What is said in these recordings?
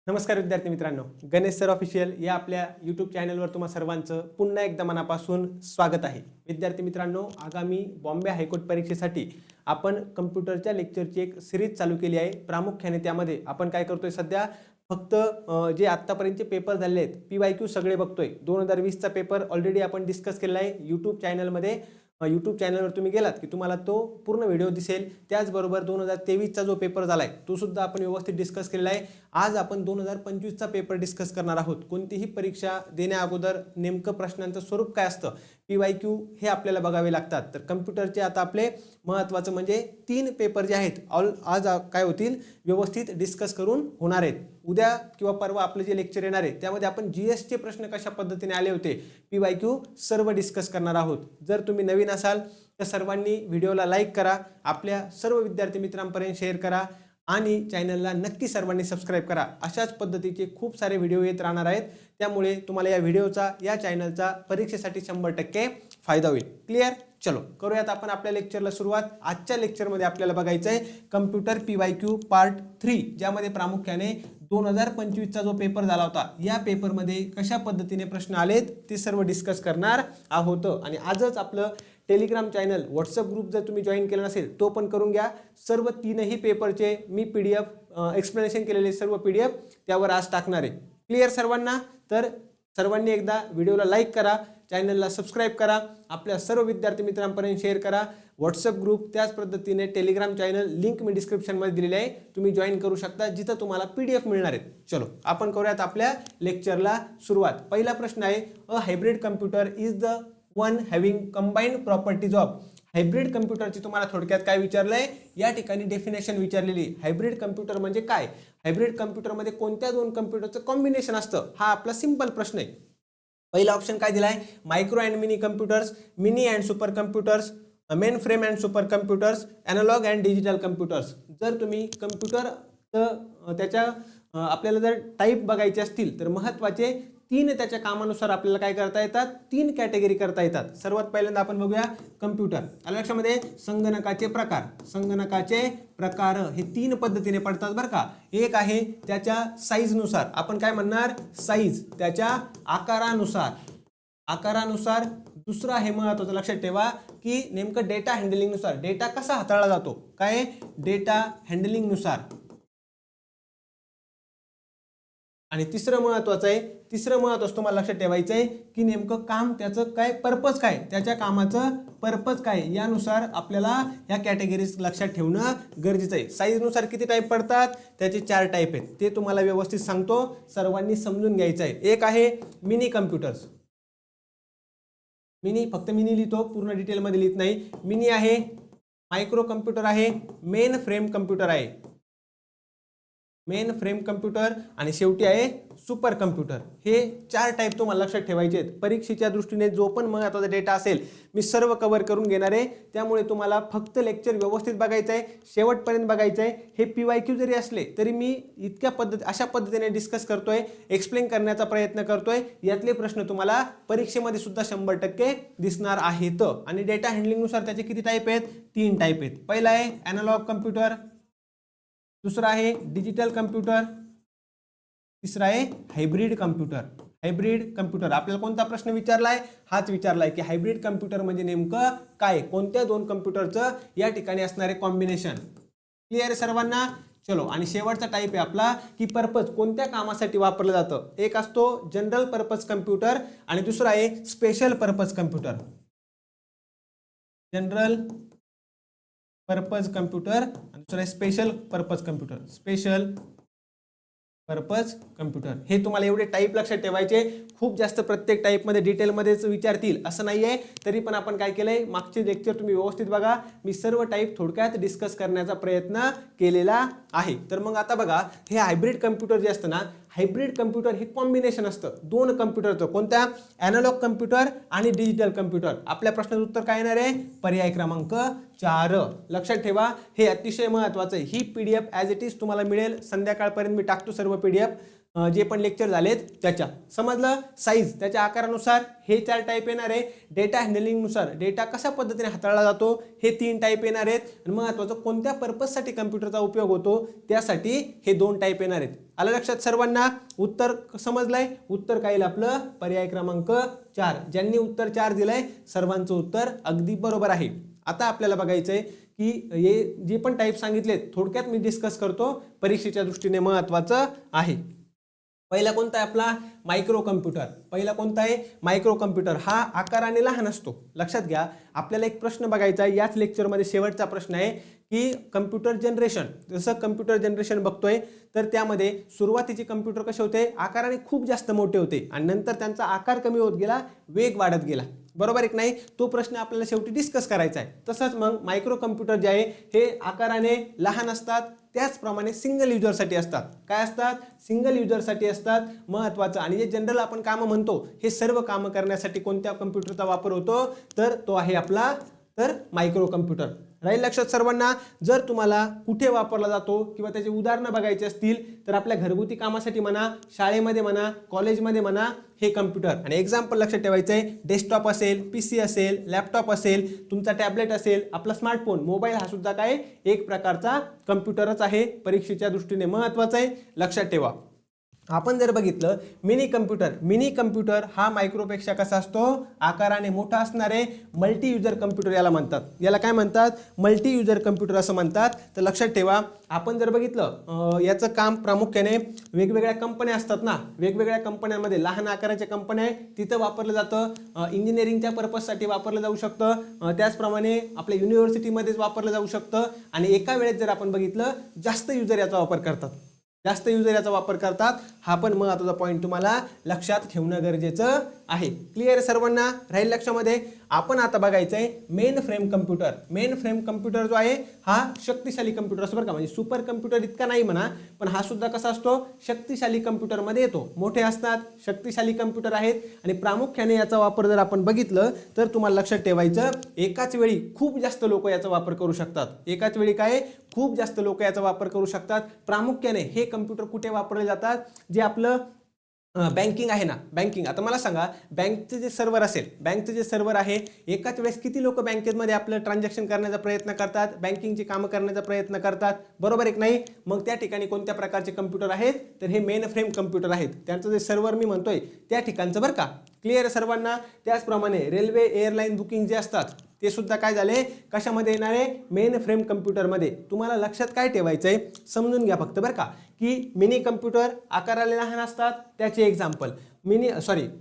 नमस्कार विद्यार्थी मित्रांनो, गणेश सर ऑफिशियल या आपल्या यूट्यूब चॅनलवर तुम्हा सर्वांचं पुन्हा एकदा मनापासून स्वागत आहे। विद्यार्थी मित्रांनो, आगामी बॉम्बे हायकोर्ट परीक्षेसाठी आपण कम्प्युटरच्या लेक्चरची एक सिरीज चालू केली आहे। प्रामुख्याने त्यामध्ये आपण काय करतोय, सध्या फक्त जे आत्तापर्यंतचे पेपर झाले आहेत PYQ सगळे बघतोय। 2020 चा पेपर ऑलरेडी आपण डिस्कस केला आहे यूट्यूब चॅनलमध्ये। यूट्यूब चॅनलवर तुम्ही गेलात की तुम्हाला तो पूर्ण व्हिडिओ दिसेल। त्याचबरोबर 2023 चा जो पेपर झालाय तो सुद्धा आपण व्यवस्थित डिस्कस केलेला आहे। आज आपण 2025 चा पेपर डिस्कस करणार आहोत। कोणतीही परीक्षा देण्या अगोदर नेमकं प्रश्नांचं स्वरूप काय असतं, PYQ हे आपल्याला बघावे लागतात। तर कम्प्युटरचे आता आपले महत्त्वाचं म्हणजे 3 पेपर जे आहेत आज काय होतील, व्यवस्थित डिस्कस करून होणार आहेत। उद्या किंवा परवा आपलं जे लेक्चर येणार आहे त्यामध्ये आपण GS चे प्रश्न कशा पद्धतीने आले होते, PYQ सर्व डिस्कस करणार आहोत। जर तुम्ही नवीन असाल तर सर्वांनी व्हिडिओला लाईक करा, आपल्या सर्व विद्यार्थी मित्रांपर्यंत शेअर करा आणि चॅनलला नक्की सर्वांनी सबस्क्राइब करा। अशाच पद्धतीचे खूप सारे व्हिडिओ येत राहणार आहेत, त्यामुळे तुम्हाला या व्हिडिओचा या चॅनलचा परीक्षेसाठी 100% फायदा होईल। क्लियर? चलो करूयात आपण आपल्या लेक्चरला सुरुवात। आजच्या लेक्चरमध्ये आपल्याला बघायचं आहे कम्प्युटर PYQ पार्ट 3, ज्यामध्ये प्रामुख्याने 2025 चा जो पेपर झाला होता या पेपरमध्ये कशा पद्धतीने प्रश्न आलेत ते सर्व डिस्कस करणार आहोत। आणि आजच आपलं टेलिग्राम चॅनल, व्हॉट्सअप ग्रुप जर तुम्ही जॉईन केला नसेल तो पण करून घ्या। सर्व 3ही पेपरचे मी PDF एक्सप्लेनेशन केलेले सर्व PDF त्यावर आज टाकणार आहे। क्लियर सर्वांना? तर सर्वांनी एकदा व्हिडिओला लाईक करा, चॅनलला सबस्क्राइब करा, आपल्या सर्व विद्यार्थी मित्रांपर्यंत शेअर करा। व्हॉट्सअप ग्रुप त्याच पद्धतीने टेलिग्राम चॅनल लिंक मी डिस्क्रिप्शनमध्ये दिलेली आहे, तुम्ही जॉईन करू शकता, जिथं तुम्हाला PDF मिळणार आहेत। चलो आपण करूयात आपल्या लेक्चरला सुरुवात। पहिला प्रश्न आहे, a hybrid computer is the one having combined properties of. Hybrid कम्प्युटरची तुम्हाला थोडक्यात काय विचारलंय, या ठिकाणी डेफिनेशन विचारलेली। हायब्रिड कम्प्युटर म्हणजे काय, हायब्रिड कम्प्युटरमध्ये कोणत्या दोन कम्प्युटरचं कॉम्बिनेशन असतं, हा आपला सिंपल प्रश्न आहे। पहिला ऑप्शन काय दिलाय, micro and mini computers, mini and super computers, main frame and super computers, analogue and digital computers. जर तुम्ही कम्प्युटर त्याच्या आपल्याला जर टाईप बघायचे असतील तर महत्त्वाचे 3 त्याच्या कामानुसार आपल्याला काय करता येतात, 3 कॅटेगरी करता येतात। सर्वात पहिल्यांदा आपण बघूया कम्प्युटर। लक्षामध्ये संगणकाचे प्रकार, संगणकाचे प्रकार हे 3 पद्धतीने पडतात बरं का। एक आहे त्याच्या साईज नुसार, आपण काय म्हणणार, साईज त्याच्या आकारानुसार, आकारानुसार। दुसरं आहे महत्त्वाचं लक्षात ठेवा की नेमकं डेटा हँडलिंग नुसार, डेटा कसा हाताळला जातो, काय डेटा हँडलिंग नुसार। आणि तिसरं महत्त्वाचं आहे, तिसरं महत्त्वाचं तुम्हाला लक्षात ठेवायचं आहे की नेमकं काम त्याचं काय, पर्पज काय, त्याच्या कामाचं पर्पज काय, यानुसार आपल्याला या कॅटेगरीज लक्षात ठेवणं गरजेचं आहे। साईज नुसार किती टाईप पडतात, त्याचे 4 टाईप आहेत, ते तुम्हाला व्यवस्थित सांगतो, सर्वांनी समजून घ्यायचं आहे। एक आहे मिनी कम्प्युटर्स, मिनी फक्त मिनी लिहितो, पूर्ण डिटेलमध्ये लिहित नाही। मिनी आहे, मायक्रो कम्प्युटर आहे, मेन फ्रेम कम्प्युटर आहे, मेन फ्रेम कम्प्युटर, आणि शेवटी आहे सुपर कम्प्युटर। हे 4 टाईप तुम्हाला लक्षात ठेवायचे आहेत। परीक्षेच्या दृष्टीने जो पण महत्त्वाचा डेटा असेल मी सर्व कव्हर करून घेणार आहे, त्यामुळे तुम्हाला फक्त लेक्चर व्यवस्थित बघायचं आहे, शेवटपर्यंत बघायचं आहे। हे PYQ जरी असले तरी मी अशा पद्धतीने डिस्कस करतोय, एक्सप्लेन करण्याचा प्रयत्न करतोय। यातले प्रश्न तुम्हाला परीक्षेमध्ये सुद्धा 100% दिसणार आहेत। आणि डेटा हँडलिंग नुसार त्याचे किती टाईप आहेत, 3 टाईप आहेत। पहिला आहे एनालॉग कम्प्युटर, दुसरा आहे डिजिटल कम्प्युटर, तिसरा आहे हायब्रिड कम्प्युटर। हायब्रिड कम्प्युटर आपल्याला कोणता प्रश्न विचारलाय, हाच विचारलाय की हायब्रिड कम्प्युटर म्हणजे नेमकं काय, कोणत्या दोन कम्प्युटरचं या ठिकाणी असणारे कॉम्बिनेशन। क्लिअर आहे सर्वांना? चलो, आणि शेवटचा टाईप आहे आपला की पर्पज, कोणत्या कामासाठी वापरलं जातं। एक असतो जनरल पर्पज कम्प्युटर आणि दुसरा आहे special purpose computer, general purpose computer आणि दुसरा special purpose computer, special purpose computer. हे तुम्हाला एवढे टाईप लक्षात ठेवायचे, खूप जास्त प्रत्येक टाईपमध्ये डिटेलमध्येच विचारतील असं नाही आहे। तरी पण आपण काय केलंय, मागचे लेक्चर तुम्ही व्यवस्थित बघा, मी सर्व टाईप थोडक्यात डिस्कस करण्याचा प्रयत्न केलेला आहे। तर मग आता बघा, हे हायब्रिड कम्प्युटर जे असतं ना, हायब्रिड कम्प्युटर हे कॉम्बिनेशन असतं दोन कम्प्युटरचं, कोणत्या, एनालॉग कम्प्युटर आणि डिजिटल कम्प्युटर। आपल्या प्रश्नाचं उत्तर काय येणार आहे, पर्याय क्रमांक 4। लक्षात ठेवा, हे अतिशय महत्त्वाचं आहे। ही PDF ॲज इट इज तुम्हाला मिळेल, संध्याकाळपर्यंत मी टाकतो सर्व PDF जे पण लेक्चर झालेत त्याच्या. समजलं? साईज त्याच्या आकारानुसार हे 4 टाईप येणार आहे. डेटा हँडलिंगनुसार डेटा कशा पद्धतीने हाताळला जातो हे 3 टाईप येणार आहेत. आणि महत्त्वाचं कोणत्या पर्पजसाठी कम्प्युटरचा उपयोग होतो त्यासाठी हे 2 टाईप येणार आहेत. आलं लक्षात सर्वांना? उत्तर समजलंय? उत्तर काय येईल आपलं? पर्याय क्रमांक 4. ज्यांनी उत्तर 4 दिलंय सर्वांचं उत्तर अगदी बरोबर आहे. आता आपल्याला बघायचंय की हे जे पण टाईप सांगितलेत थोडक्यात मी डिस्कस करतो, परीक्षेच्या दृष्टीने महत्त्वाचं आहे. पहिला कोणता आहे आपला? Micro computer. पहिला कोणता आहे? Micro computer. हा आकाराने लहान असतो. लक्षात घ्या, आपल्याला एक प्रश्न बघायचा आहे याच लेक्चरमध्ये, शेवटचा प्रश्न आहे की कम्प्युटर जनरेशन. जसं कम्प्युटर जनरेशन बघतोय तर त्यामध्ये सुरुवातीचे कम्प्युटर कसे होते? आकाराने खूप जास्त मोठे होते आणि नंतर त्यांचा आकार कमी होत गेला, वेग वाढत गेला. बरोबर एक नाही? तो प्रश्न आपल्याला शेवटी डिस्कस करायचा आहे. तसंच मग मायक्रो कम्प्युटर जे आहे हे आकाराने लहान असतात, त्याचप्रमाणे सिंगल युजरसाठी असतात. काय असतात? सिंगल युजरसाठी असतात. महत्त्वाचं. आणि जे जनरल आपण कामं म्हणतो हे सर्व कामं करण्यासाठी कोणत्या कम्प्युटरचा वापर होतो? तर तो आहे आपला मायक्रो कम्प्युटर. राहील लक्षात सर्वांना? जर तुम्हाला कुठे वापरला जातो किंवा त्याचे उदाहरणं बघायचे असतील तर आपल्या घरगुती कामासाठी म्हणा, शाळेमध्ये म्हणा, कॉलेजमध्ये म्हणा हे कम्प्युटर. आणि एक्झाम्पल लक्षात ठेवायचं आहे, डेस्कटॉप असेल, PC असेल, लॅपटॉप असेल, तुमचा टॅबलेट असेल, आपला स्मार्टफोन, मोबाईल हा सुद्धा काय एक प्रकारचा कम्प्युटरच आहे. परीक्षेच्या दृष्टीने महत्त्वाचं आहे, लक्षात ठेवा. आपण जर बघितलं मिनी कम्प्युटर हा मायक्रोपेक्षा कसा असतो? आकाराने मोठा असणारे मल्टी युजर कम्प्युटर याला म्हणतात. याला काय म्हणतात? मल्टी युजर कम्प्युटर असं म्हणतात. तर लक्षात ठेवा, आपण जर बघितलं याचं काम प्रामुख्याने वेगवेगळ्या कंपन्या असतात ना, वेगवेगळ्या कंपन्यांमध्ये लहान आकाराच्या कंपन्या आहे तिथं वापरलं जातं. इंजिनिअरिंगच्या पर्पजसाठी वापरलं जाऊ शकतं, त्याचप्रमाणे आपल्या युनिव्हर्सिटीमध्येच वापरलं जाऊ शकतं. आणि एका वेळेस जर आपण बघितलं जास्त युजर याचा वापर करतात, जास्त युजर याचा वापर करतात. हा पण महत्त्वाचा पॉईंट तुम्हाला लक्षात ठेवणं गरजेचं आहे. क्लिअर सर्वांना? राहील लक्षामध्ये? आपण आता बघायचं आहे main frame computer. Main frame computer जो आहे हा शक्तिशाली कम्प्युटर असतो बरं का. म्हणजे सुपर कम्प्युटर इतका नाही म्हणा, पण हा सुद्धा कसा असतो? शक्तिशाली कम्प्युटरमध्ये येतो. मोठे असतात, शक्तिशाली कम्प्युटर आहेत. आणि प्रामुख्याने याचा वापर जर आपण बघितलं तर तुम्हाला लक्षात ठेवायचं, एकाच वेळी खूप जास्त लोक याचा वापर करू शकतात. एकाच वेळी काय? खूप जास्त लोक याचा वापर करू शकतात. प्रामुख्याने हे कम्प्युटर कुठे वापरले जातात? जे आपलं बँकिंग आहे ना, बँकिंग. आता मला सांगा, बँकचे जे सर्व्हर असेल, बँकचे जे सर्व्हर आहे, एकाच वेळेस किती लोक बँकेमध्ये आपलं ट्रान्झॅक्शन करण्याचा प्रयत्न करतात, बँकिंगची कामं करण्याचा प्रयत्न करतात? बरोबर एक नाही? मग त्या ठिकाणी कोणत्या प्रकारचे कम्प्युटर आहेत? तर हे मेन फ्रेम कम्प्युटर आहेत. त्यांचं जे सर्व्हर मी म्हणतोय त्या ठिकाणचं बरं का. क्लिअर सर्वांना? त्याचप्रमाणे रेल्वे, एअरलाईन बुकिंग जे असतात ते सुद्धा काय झाले? कशामध्ये येणार आहे? मेन फ्रेम कम्प्युटरमध्ये. तुम्हाला लक्षात काय ठेवायचं आहे? समजून घ्या फक्त बरं का, की मिनी कम्प्युटर आकाराने लहान असतात, त्याचे एक्झाम्पल.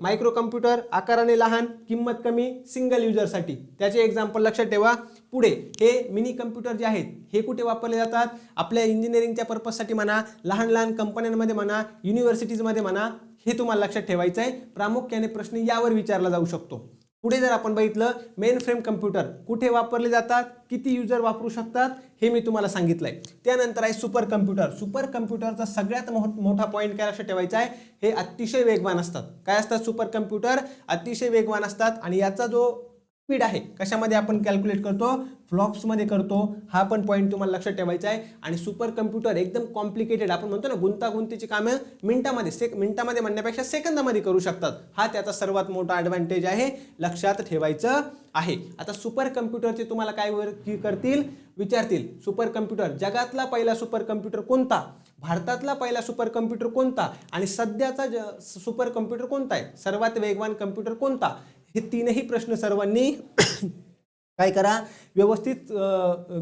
मायक्रो कम्प्युटर आकाराने लहान, किंमत कमी, सिंगल युजरसाठी, त्याचे एक्झाम्पल लक्षात ठेवा. पुढे हे मिनी कम्प्युटर जे आहेत हे कुठे वापरले जातात? आपल्या इंजिनिअरिंगच्या पर्पजसाठी म्हणा, लहान लहान कंपन्यांमध्ये म्हणा, युनिव्हर्सिटीजमध्ये म्हणा. हे तुम्हाला लक्षात ठेवायचं आहे. प्रामुख्याने प्रश्न यावर विचारला जाऊ शकतो. पुढे जर आपण बघितलं मेन फ्रेम कम्प्युटर कुठे वापरले जातात, किती युजर वापरू शकतात, हे मी तुम्हाला सांगितलंय. त्यानंतर आहे सुपर कम्प्युटर. सुपर कम्प्युटरचा सगळ्यात मोठा पॉईंट काय लक्षात ठेवायचा आहे? हे अतिशय वेगवान असतात. काय असतात? सुपर कम्प्युटर अतिशय वेगवान असतात. आणि याचा जो स्पीड आहे कशामध्ये आपण कॅल्क्युलेट करतो? फ्लॉप्समध्ये करतो. हा पण पॉईंट तुम्हाला लक्षात ठेवायचा आहे. आणि सुपर कम्प्युटर एकदम कॉम्प्लिकेटेड, आपण म्हणतो ना गुंतागुंतीची कामं मिनिटामध्ये म्हणण्यापेक्षा सेकंदामध्ये करू शकतात. हा त्याचा सर्वात मोठा ॲडव्हान्टेज आहे, लक्षात ठेवायचं आहे. आता सुपर कम्प्युटरचे तुम्हाला काय करतील? विचारतील. सुपर कम्प्युटर, जगातला पहिला सुपर कम्प्युटर कोणता? भारतातला पहिला सुपर कम्प्युटर कोणता? आणि सध्याचा सुपर कम्प्युटर कोणता आहे? सर्वात वेगवान कम्प्युटर कोणता? हे तीनही प्रश्न सर्वांनी काय करा? व्यवस्थित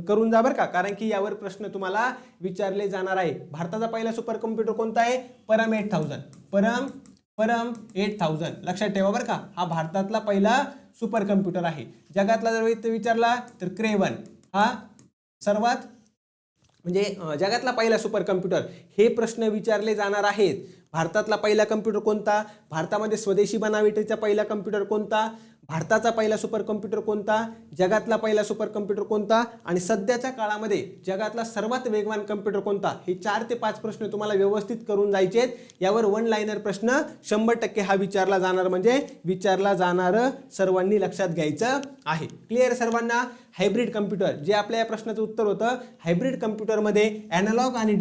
करून जा बरं का, कारण की यावर प्रश्न तुम्हाला विचारले जाणार आहे. भारताचा पहिला सुपर कम्प्युटर कोणता आहे? परम 8000. परम 8000 लक्षात ठेवा बरं का. हा भारतातला पहिला सुपर कम्प्युटर आहे. जगातला जर विचारला तर क्रेवन हा सर्वात म्हणजे जगातला पहिला सुपर कम्प्युटर. हे प्रश्न विचारले जाणार आहेत. भारतातला पहिला कम्प्युटर कोणता? भारतामध्ये स्वदेशी बनावटीचा पहिला कम्प्युटर कोणता? भारताचा पहिला सुपर कम्प्युटर कोणता? जगातला पहिला सुपर कम्प्युटर कोणता? आणि सध्याच्या काळामध्ये जगातला सर्वात वेगवान कम्प्युटर कोणता? हे 4 ते 5 प्रश्न तुम्हाला व्यवस्थित करून जायचे आहेत. यावर वन लाइनर प्रश्न 100% हा विचारला जाणार, म्हणजे विचारला जाणार, सर्वांनी लक्षात घ्यायचं आहे. क्लिअर सर्वांना? हायब्रिड कम्प्युटर, जे आपल्या या प्रश्नाचं उत्तर होतं. हायब्रिड कम्प्युटरमध्ये ॲनालॉग आणि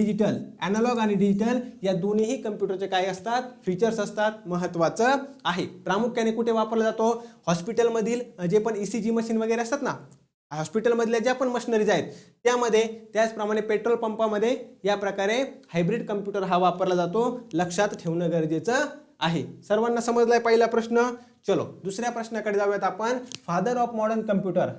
डिजिटल या दोन्हीही कम्प्युटरचे काय असतात, फीचर्स असतात, महत्त्वाचं आहे. प्रामुख्याने कुठे वापरला जातो, हॉस्पिटलमधील जे पण ECG मशीन वगैरे असतात ना, हॉस्पिटलमधल्या ज्या पण मशिनरीज आहेत त्यामध्ये, त्याचप्रमाणे पेट्रोल पंपामध्ये या प्रकारे हायब्रिड कम्प्युटर हा वापरला जातो. लक्षात ठेवणं गरजेचं आहे. सर्वांना समजलाय पहिला प्रश्न. चलो दुसऱ्या प्रश्नाकडे जाऊयात आपण. फादर ऑफ मॉडर्न कम्प्युटर,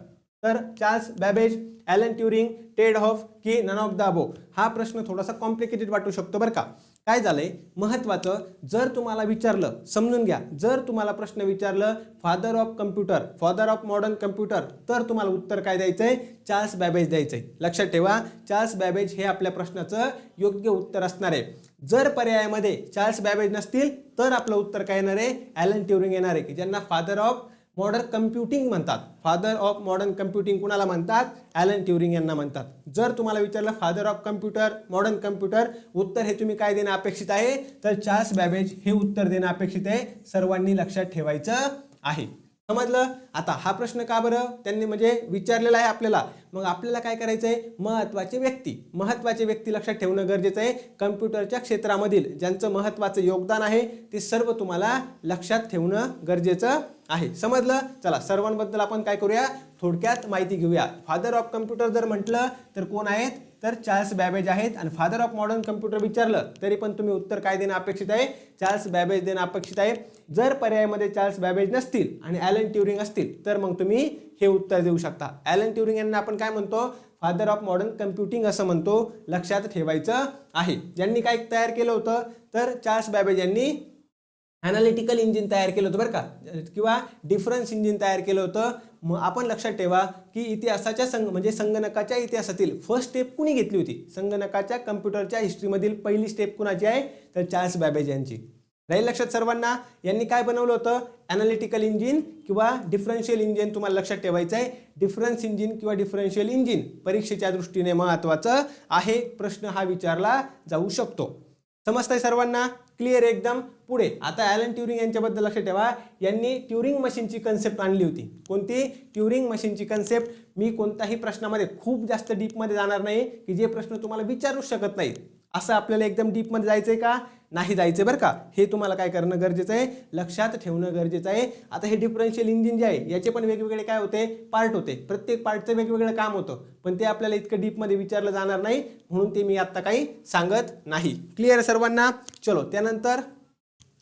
तर Charles Babbage, Alan Turing, Ted Hoff की नन ऑफ द अबोव. हा प्रश्न थोडासा कॉम्प्लिकेटेड वाटू शकतो बरं का. काय झालंय महत्त्वाचं, जर तुम्हाला विचारलं, समजून घ्या, जर तुम्हाला प्रश्न विचारलं father of computer, father of modern computer, तर तुम्हाला उत्तर काय द्यायचंय, चार्ल्स बॅबेज द्यायचंय. लक्षात ठेवा, चार्ल्स बॅबेज हे आपल्या प्रश्नाचं योग्य उत्तर असणार आहे. जर पर्यायामध्ये चार्ल्स बॅबेज नसतील तर आपलं उत्तर काय येणार आहे, ॲलन ट्युरिंग येणार आहे, की ज्यांना फादर ऑफ मॉडर्न कम्प्युटिंग म्हणतात. फादर ऑफ मॉडर्न कम्प्युटिंग कुणाला म्हणतात, ॲलन ट्युरिंग यांना म्हणतात. जर तुम्हाला विचारलं father of computer, modern computer, उत्तर हे तुम्ही काय देणं अपेक्षित आहे, तर चार्ल्स बॅबेज हे उत्तर देणं अपेक्षित आहे. सर्वांनी लक्षात ठेवायचं आहे. समजलं. आता हा प्रश्न का बरं त्यांनी म्हणजे विचारलेला आहे आपल्याला, मग आपल्याला काय करायचंय, महत्त्वाचे व्यक्ती लक्षात ठेवणं गरजेचं आहे. कम्प्युटरच्या क्षेत्रामधील ज्यांचं महत्त्वाचं योगदान आहे ते सर्व तुम्हाला लक्षात ठेवणं गरजेचं आहे. समजलं. चला सर्वांबद्दल आपण काय करूया, थोडक्यात माहिती घेऊया. फादर ऑफ कम्प्युटर जर म्हटलं तर कोण आहेत, तर चार्ल्स बॅबेज आहेत. आणि फादर ऑफ मॉडर्न कम्प्युटर विचारलं तरी पण तुम्ही उत्तर काय देणं अपेक्षित आहे, चार्ल्स बॅबेज देणं अपेक्षित आहे. जर पर्यायामध्ये चार्ल्स बॅबेज नसतील आणि ॲलन ट्युरिंग असतील तर मग तुम्ही हे उत्तर देऊ शकता. ॲलन ट्युरिंग यांना आपण काय म्हणतो, फादर ऑफ मॉडर्न कम्प्युटिंग असं म्हणतो. लक्षात ठेवायचं आहे. ज्यांनी काय तयार केलं होतं, तर चार्ल्स बॅबेज यांनी ॲनालिटिकल इंजिन तयार केलं होतं बरं का, किंवा डिफरन्स इंजिन तयार केलं होतं. मग आपण लक्षात ठेवा की इतिहासाच्या म्हणजे संगणकाच्या इतिहासातील फर्स्ट स्टेप कुणी घेतली होती, संगणकाच्या कम्प्युटरच्या हिस्ट्रीमधील पहिली स्टेप कुणाची आहे, तर चार्ल्स बॅबेज यांची. राहील लक्षात सर्वांना. यांनी काय बनवलं होतं, ॲनालिटिकल इंजिन किंवा डिफरन्शियल इंजिन. तुम्हाला लक्षात ठेवायचं आहे, डिफरन्स इंजिन किंवा डिफरन्शियल इंजिन परीक्षेच्या दृष्टीने महत्त्वाचं आहे. प्रश्न हा विचारला जाऊ शकतो. समजतंय सर्वांना, क्लिअर एकदम. पुढे आता ॲलन ट्युरिंग यांच्याबद्दल लक्षात ठेवा. यांनी ट्युरिंग मशीनची कन्सेप्ट आणली होती. कोणती, ट्युरिंग मशीनची कन्सेप्ट. मी कोणत्याही प्रश्नामध्ये खूप जास्त डीपमध्ये जाणार नाही, की जे प्रश्न तुम्हाला विचारू शकत नाहीत. असं आपल्याला एकदम डीपमध्ये जायचंय का, नाही जायचंय बरं का. हे तुम्हाला काय करणं गरजेचं आहे, लक्षात ठेवणं गरजेचं आहे. आता हे डिफरन्शियल इंजिन जे आहे याचे पण वेगवेगळे काय होते, पार्ट होते. प्रत्येक पार्टचं वेगवेगळं काम होतं, पण ते आपल्याला इतकं डीपमध्ये विचारलं जाणार नाही, म्हणून ते मी आता काही सांगत नाही. क्लिअर सर्वांना. चलो त्यानंतर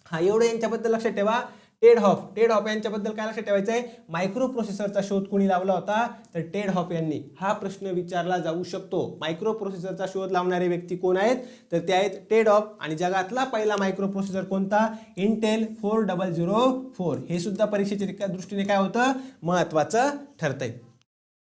हा एवढं यांच्याबद्दल लक्षात ठेवा. टेड हॉफ यांच्याबद्दल काय लक्षात ठेवायचं आहे, मायक्रो प्रोसेसरचा शोध कोणी लावला होता, तर टेड हॉफ यांनी. हा प्रश्न विचारला जाऊ शकतो. मायक्रो प्रोसेसरचा शोध लावणारे व्यक्ती कोण आहेत, तर ते आहेत टेड हॉफ. आणि जगातला पहिला मायक्रो प्रोसेसर कोणता, इंटेल 4004. हे सुद्धा परीक्षेच्या दृष्टीने काय होतं, महत्त्वाचं ठरतंय.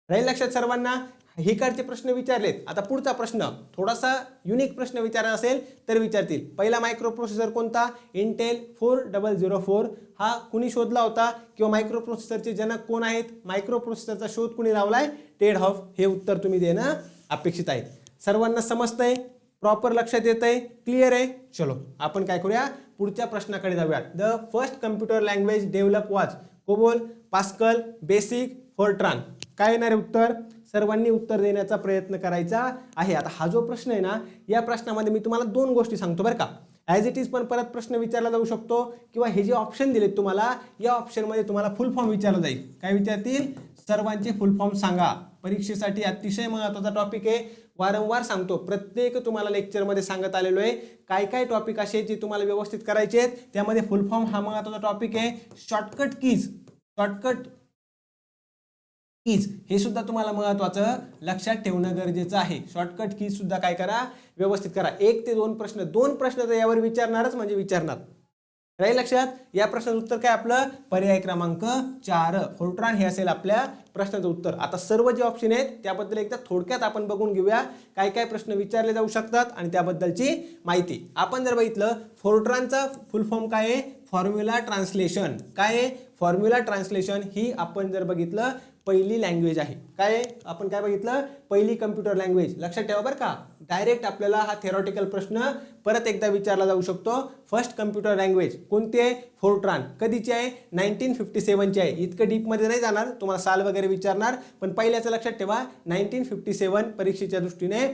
राहील लक्षात सर्वांना. हे कारचे प्रश्न विचारलेत. आता पुढचा प्रश्न थोडासा युनिक प्रश्न विचारायचा असेल तर विचारतील. पहिला मायक्रो प्रोसेसर कोणता, इंटेल 4004. हा कुणी शोधला होता, किंवा मायक्रो प्रोसेसरचे जनक कोण आहेत, मायक्रो प्रोसेसरचा शोध कुणी लावलाय, टेड हॉफ. हे उत्तर तुम्ही देणं अपेक्षित आहे. सर्वांना समजतंय, प्रॉपर लक्षात येतंय, क्लिअर आहे. चलो आपण काय करूया, पुढच्या प्रश्नाकडे जाऊया. The first computer language develop was COBOL, pascal, basic, Fortran. काय येणार आहे उत्तर, सर्वांनी उत्तर देण्याचा प्रयत्न करायचा आहे. आता हा जो प्रश्न आहे ना, या प्रश्नामध्ये मी तुम्हाला दोन गोष्टी सांगतो बरं का. ॲज इट इज पण परत प्रश्न विचारला जाऊ शकतो, किंवा हे जे ऑप्शन दिलेत तुम्हाला, या ऑप्शनमध्ये तुम्हाला फुल फॉर्म विचारला जाईल. काय विचारतील, सर्वांचे फुल फॉर्म सांगा. परीक्षेसाठी अतिशय महत्त्वाचा टॉपिक आहे. वारंवार सांगतो, प्रत्येक तुम्हाला लेक्चरमध्ये सांगत आलेलो आहे. काय काय टॉपिक असे जे तुम्हाला व्यवस्थित करायचे आहेत, त्यामध्ये फुल फॉर्म हा महत्त्वाचा टॉपिक आहे. शॉर्टकट कीज हे सुद्धा तुम्हाला महत्त्वाचं लक्षात ठेवणं गरजेचं आहे. शॉर्टकट कीज सुद्धा काय करा, व्यवस्थित करा. 1 ते 2 प्रश्न, 2 प्रश्न तर यावर विचारणारच म्हणजे विचारणार. राहील लक्षात. या प्रश्नाचं उत्तर काय आपलं, पर्याय क्रमांक 4 फोर्ट्रान हे असेल आपल्या प्रश्नाचं उत्तर. आता सर्व जे ऑप्शन आहेत त्याबद्दल एकदा थोडक्यात आपण बघून घेऊया, काय काय प्रश्न विचारले जाऊ शकतात आणि त्याबद्दलची माहिती. आपण जर बघितलं, फोर्ट्रानचा फुल फॉर्म काय आहे, फॉर्म्युला ट्रान्सलेशन. काय आहे, फॉर्म्युला ट्रान्सलेशन. ही आपण जर बघितलं पहिली लँग्वेज आहे. काय आपण काय बघितलं, पहिली कम्प्युटर लँग्वेज. लक्षात ठेवा बरं का, डायरेक्ट आपल्याला हा थेरॉटिकल प्रश्न परत एकदा विचारला जाऊ शकतो. फर्स्ट कम्प्युटर लँग्वेज कोणती आहे, फोर्ट्रान. कधीची आहे, 1957ची आहे. इतकं डीपमध्ये नाही जाणार, तुम्हाला साल वगैरे विचारणार, पण पहिल्याचं लक्षात ठेवा 1957 परीक्षेच्या दृष्टीने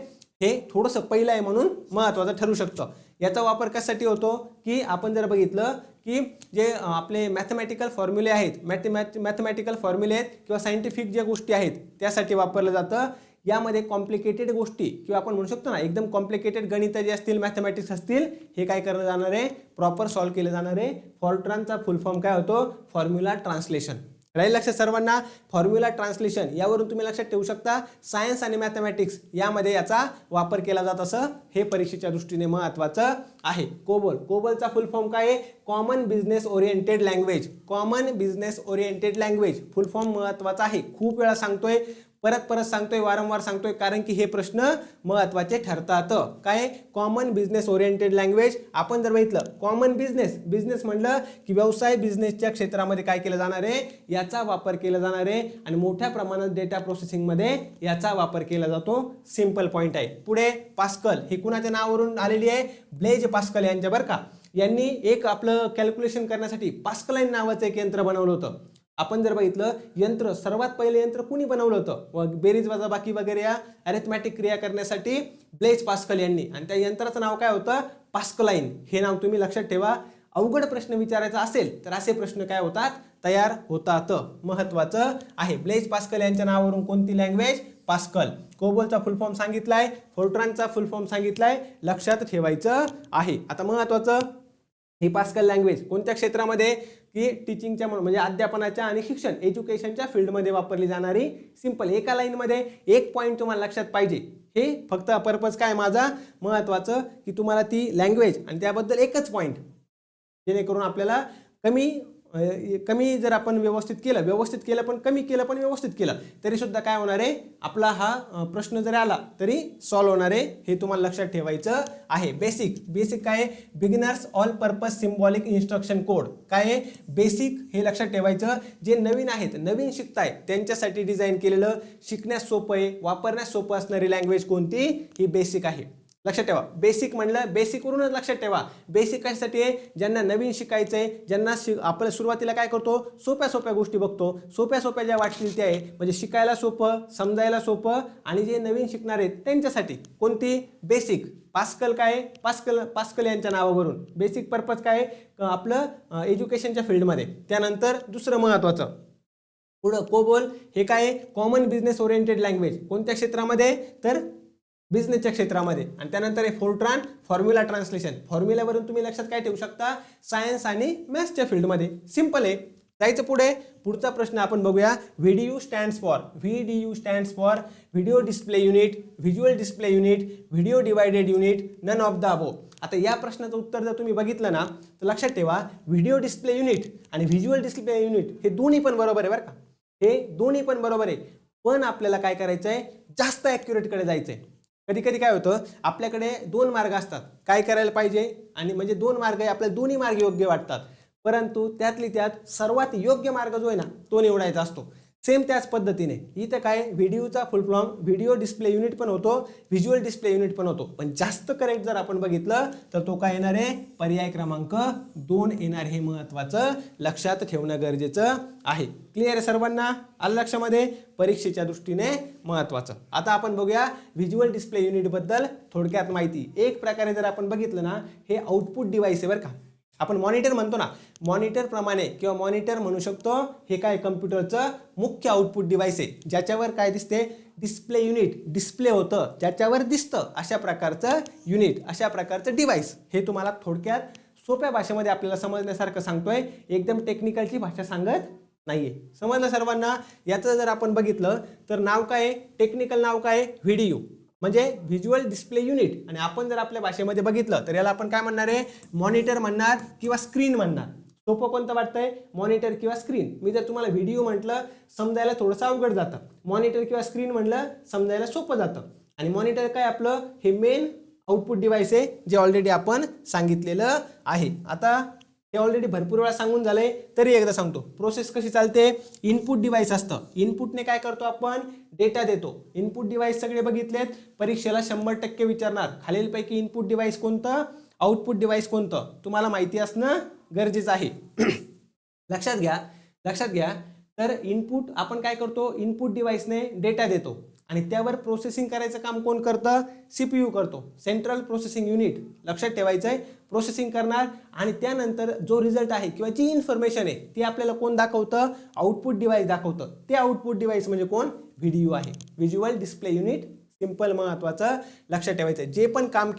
हे थोडंसं पहिलं आहे म्हणून महत्त्वाचं ठरू शकतं. याचा वापर कशासाठी होतो की आपण जर बघितलं की जे आपले मॅथमॅटिकल फॉर्म्युले आहेत, मॅथमॅटिकल फॉर्म्युले आहेत किंवा सायंटिफिक ज्या गोष्टी आहेत त्यासाठी वापरलं जातं. यामध्ये कॉम्प्लिकेटेड गोष्टी किंवा आपण म्हणू शकतो ना एकदम कॉम्प्लिकेटेड गणित जे असतील, मॅथमॅटिक्स असतील, हे काय करलं जाणार आहे, प्रॉपर सॉल्व्ह केलं जाणार आहे. फॉर्ट्रानचा फुल फॉर्म काय होतो, फॉर्म्युला ट्रान्सलेशन. राहील लक्षात सर्वांना, फॉर्म्युला ट्रान्सलेशन. यावरून तुम्ही लक्षात ठेवू शकता सायन्स आणि मॅथमॅटिक्स यामध्ये याचा वापर केला जात असं हे परीक्षेच्या दृष्टीने महत्त्वाचं आहे. कोबोल, कोबोलचा फुल फॉर्म काय आहे, common business oriented language. Common business oriented language फुल फॉर्म महत्त्वाचा आहे. खूप वेळा सांगतोय, परत सांगतोय, वारंवार सांगतोय, कारण की हे प्रश्न महत्त्वाचे ठरतात. काय, कॉमन बिझनेस ओरिएंटेड लँग्वेज. आपण जर बघितलं कॉमन बिझनेस म्हणलं की व्यवसाय, बिझनेसच्या क्षेत्रामध्ये काय केलं जाणार आहे, याचा वापर केला जाणार आहे आणि मोठ्या प्रमाणात डेटा प्रोसेसिंगमध्ये याचा वापर केला जातो. सिंपल पॉईंट आहे. पुढे पास्कल, हे कुणाच्या नावावरून आलेली आहे, ब्लेज पास्कल यांच्या बरं का. यांनी एक आपलं कॅल्क्युलेशन करण्यासाठी पास्कलाइन नावाचं एक यंत्र बनवलं होतं. आपण जर बघितलं यंत्र, सर्वात पहिले यंत्र कुणी बनवलं होतं, बेरीज वजाबाकी वगैरे या अरिथमॅटिक क्रिया करण्यासाठी ब्लेज पास्कल यांनी, आणि त्या यंत्राचं नाव काय होतं, पास्कलाइन. हे नाव तुम्ही लक्षात ठेवा. अवघड प्रश्न विचारायचा असेल तर असे प्रश्न काय होतात, तयार होतात. महत्त्वाचं आहे. ब्लेज पास्कल यांच्या नावावरून कोणती लँग्वेज, पास्कल. कोबोलचा फुल फॉर्म सांगितलाय, फोर्ट्रानचा फुल फॉर्म सांगितलाय, लक्षात ठेवायचं आहे. आता महत्त्वाचं, ही पास्कल लँग्वेज कोणत्या क्षेत्रामध्ये, की टीचिंगच्या म्हणजे अध्यापनाच्या आणि शिक्षण एज्युकेशनच्या फील्डमध्ये वापरली जाणारी. सिंपल, एका लाईनमध्ये एक पॉईंट तुम्हाला लक्षात पाहिजे. हे फक्त पर्पज काय माझा, महत्त्वाचं की तुम्हाला ती लँग्वेज आणि त्याबद्दल एकच पॉईंट, जेणेकरून आपल्याला कमी जर आपण व्यवस्थित केलं पण कमी केलं पण व्यवस्थित केलं तरी सुद्धा काय होणार आहे, आपला हा प्रश्न जरी आला तरी सॉल्व्ह होणार आहे. हे तुम्हाला लक्षात ठेवायचं आहे. बेसिक काय, beginners all purpose symbolic instruction code. काय बेसिक, हे लक्षात ठेवायचं. जे नवीन आहेत, नवीन शिकताय त्यांच्यासाठी डिझाईन केलेलं, शिकण्यास सोपं आहे, वापरण्यास सोपं असणारी लँग्वेज कोणती, ही बेसिक आहे. लक्षात ठेवा. बेसिक म्हणलं, बेसिकवरूनच लक्षात ठेवा. बेसिक कशासाठी आहे, ज्यांना नवीन शिकायचं आहे, ज्यांना आपण सुरुवातीला काय करतो, सोप्या गोष्टी बघतो, सोप्या ज्या वाटतील त्या आहे, म्हणजे शिकायला सोपं, समजायला सोपं, आणि जे नवीन शिकणार आहेत त्यांच्यासाठी कोणती, बेसिक. पास्कल काय, पास्कल यांच्या नावावरून. बेसिक पर्पज काय, आपलं एज्युकेशनच्या फील्डमध्ये. त्यानंतर दुसरं महत्त्वाचं, पुढं कोबोल, हे काय, कॉमन बिझनेस ओरिएंटेड लँग्वेज. कोणत्या क्षेत्रामध्ये, तर बिझनेसच्या क्षेत्रामध्ये. आणि त्यानंतर हे फोर्ट्रान, फॉर्म्युला ट्रान्सलेशन. फॉर्म्युल्यावरून तुम्ही लक्षात काय ठेवू शकता, सायन्स आणि मॅथ्सच्या फील्डमध्ये. सिंपल आहे. जायचं पुढे. पुढचा प्रश्न आपण बघूया. VDU stands for video display unit, visual display unit, video divided unit, none of the above. आता या प्रश्नाचं उत्तर जर तुम्ही बघितलं ना तर लक्षात ठेवा, व्हिडिओ डिस्प्ले युनिट आणि व्हिज्युअल डिस्प्ले युनिट हे दोन्ही पण बरोबर आहे बरं का. हे दोन्ही पण बरोबर आहे, पण आपल्याला काय करायचं आहे, जास्त ॲक्युरेटकडे जायचं आहे. कधी कधी काय होतं, आपल्याकडे दोन मार्ग असतात, काय करायला पाहिजे, आणि म्हणजे दोन मार्ग आहे, आपल्याला दोन्ही मार्ग योग्य वाटतात, परंतु त्यातली त्यात सर्वात योग्य मार्ग जो आहे ना तो निवडायचा असतो. सेम त्याच पद्धतीने इथं काय, व्हिडिओचा full form video display unit पण होतो, व्हिज्युअल डिस्प्ले युनिट पण होतो, पण जास्त करेक्ट जर आपण बघितलं तर तो काय येणार आहे, पर्याय क्रमांक 2 येणार. हे महत्त्वाचं लक्षात ठेवणं गरजेचं आहे. क्लिअर आहे सर्वांना, आलं लक्षामध्ये, परीक्षेच्या दृष्टीने महत्त्वाचं. आता आपण बघूया व्हिज्युअल डिस्प्ले युनिट बद्दल थोडक्यात माहिती. एक प्रकारे जर आपण बघितलं ना, हे आउटपुट डिव्हाइस आहे बरं का. आपण मॉनिटर म्हणतो ना, मॉनिटर प्रमाणे किंवा मॉनिटर म्हणू शकतो. हे काय, कम्प्युटरचं मुख्य आउटपुट डिव्हाइस आहे, ज्याच्यावर काय दिसते, डिस्प्ले युनिट, डिस्प्ले होतं, ज्याच्यावर दिसतं, अशा प्रकारचं युनिट, अशा प्रकारचं डिव्हाइस. हे तुम्हाला थोडक्यात सोप्या भाषेमध्ये आपल्याला समजण्यासारखं सांगतोय, एकदम टेक्निकलची भाषा सांगत नाहीये. समजलं सर्वांना. याचं जर आपण बघितलं तर नाव काय, टेक्निकल नाव काय, व्हिडिओ म्हणजे व्हिज्युअल डिस्प्ले युनिट. आणि आपण जर आपल्या भाषेमध्ये बघितलं तर याला आपण काय म्हणणार आहे, मॉनिटर म्हणणार किंवा स्क्रीन म्हणणार. सोपं कोणतं वाटतंय, मॉनिटर किंवा स्क्रीन. मी जर तुम्हाला व्हिडिओ म्हटलं समजायला थोडंसं अवघड जातं, मॉनिटर किंवा स्क्रीन म्हणलं समजायला सोपं जातं. आणि मॉनिटर काय, आपलं हे मेन आउटपुट डिव्हाइस आहे, जे ऑलरेडी आपण सांगितलेलं आहे. आता हे ऑलरेडी भरपूर वेळा सांगून झालंय, तरी एकदा सांगतो. प्रोसेस कशी चालते? इनपुट डिव्हाइस असतं. इनपुटने काय करतो आपण? डेटा देतो. इनपुट डिव्हाइस सगळे बघितलेत, परीक्षेला 100% विचारणार. खालीलपैकी इनपुट डिव्हाइस कोणतं, आउटपुट डिव्हाइस कोणतं, तुम्हाला माहिती असणं गरजेचं आहे. लक्षात घ्या. तर इनपुट आपण काय करतो? इनपुट डिव्हाइसने डेटा देतो आणि त्यावर प्रोसेसिंग करायचं काम कोण करतं? CPU करतो, सेंट्रल प्रोसेसिंग युनिट. लक्षात ठेवायचं आहे, प्रोसेसिंग करणार आणि त्यानंतर जो रिझल्ट आहे किंवा जी इन्फॉर्मेशन आहे ती आपल्याला कोण दाखवतं? आउटपुट डिव्हाइस दाखवतं. ते आउटपुट डिव्हाइस म्हणजे कोण? व्हिडिओ आहे, व्हिज्युअल डिस्प्ले युनिट. सिंपल, महत्वाचं लक्षात ठेवायचं. जे पण काम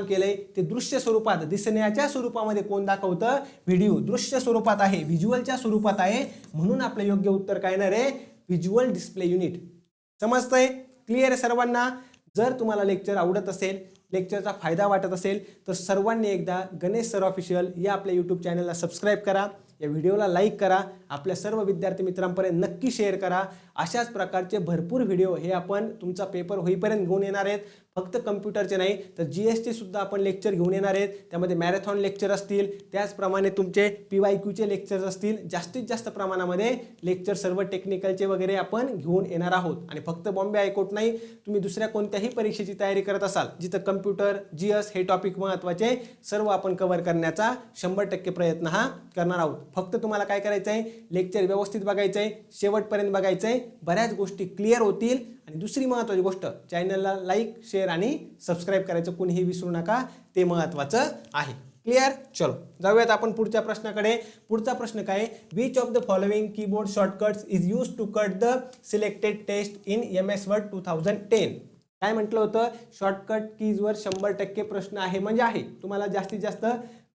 केलंय ते दृश्य स्वरूपात, दिसण्याच्या स्वरूपामध्ये कोण दाखवतं? व्हिडिओ. दृश्य स्वरूपात आहे, व्हिज्युअलच्या स्वरूपात आहे, म्हणून आपलं योग्य उत्तर काय येणार आहे? Visual display unit. समजतंय? क्लिअर आहे सर्वांना? जर तुम्हाला लेक्चर आवडत असेल, लेक्चरचा फायदा वाटत असेल, तर सर्वांनी एकदा गणेश सर ऑफिशियल या आपल्या यूट्यूब चॅनलला सबस्क्राईब करा, या व्हिडिओला लाईक करा, आपल्या सर्व विद्यार्थी मित्रांपर्यंत नक्की शेअर करा. अशाच प्रकारचे भरपूर व्हिडिओ हे आपण तुमचा पेपर होईपर्यंत घेऊन येणार आहेत. फक्त कम्प्युटरचे नाही तर GSचे सुद्धा आपण लेक्चर घेऊन येणार आहेत. त्यामध्ये मॅरेथॉन लेक्चर असतील, त्याचप्रमाणे तुमचे PYQचे लेक्चर्स असतील. जास्तीत जास्त प्रमाणामध्ये लेक्चर सर्व टेक्निकलचे वगैरे आपण घेऊन येणार आहोत. आणि फक्त बॉम्बे हायकोर्ट नाही, तुम्ही दुसऱ्या कोणत्याही परीक्षेची तयारी करत असाल जिथं कम्प्युटर, GS हे टॉपिक महत्त्वाचे, सर्व आपण कव्हर करण्याचा 100% प्रयत्न हा करणार आहोत. फक्त तुम्हाला काय करायचं आहे? लेक्चर व्यवस्थित बघायचं आहे, शेवटपर्यंत बघायचं आहे. बऱ्याच गोष्टी क्लिअर होतील. आणि दुसरी महत्त्वाची गोष्ट, चॅनलला लाईक, शेअर आणि सबस्क्राईब करायचं कोणीही विसरू नका, ते महत्त्वाचं आहे. क्लिअर? चलो जाऊयात आपण पुढच्या प्रश्नाकडे. पुढचा प्रश्न काय? Which of the following keyboard shortcuts is use to cut the selected text in MS Word 2010? काय म्हटलं होतं? शॉर्टकट कीजवर 100% प्रश्न आहे म्हणजे आहे. तुम्हाला जास्तीत जास्त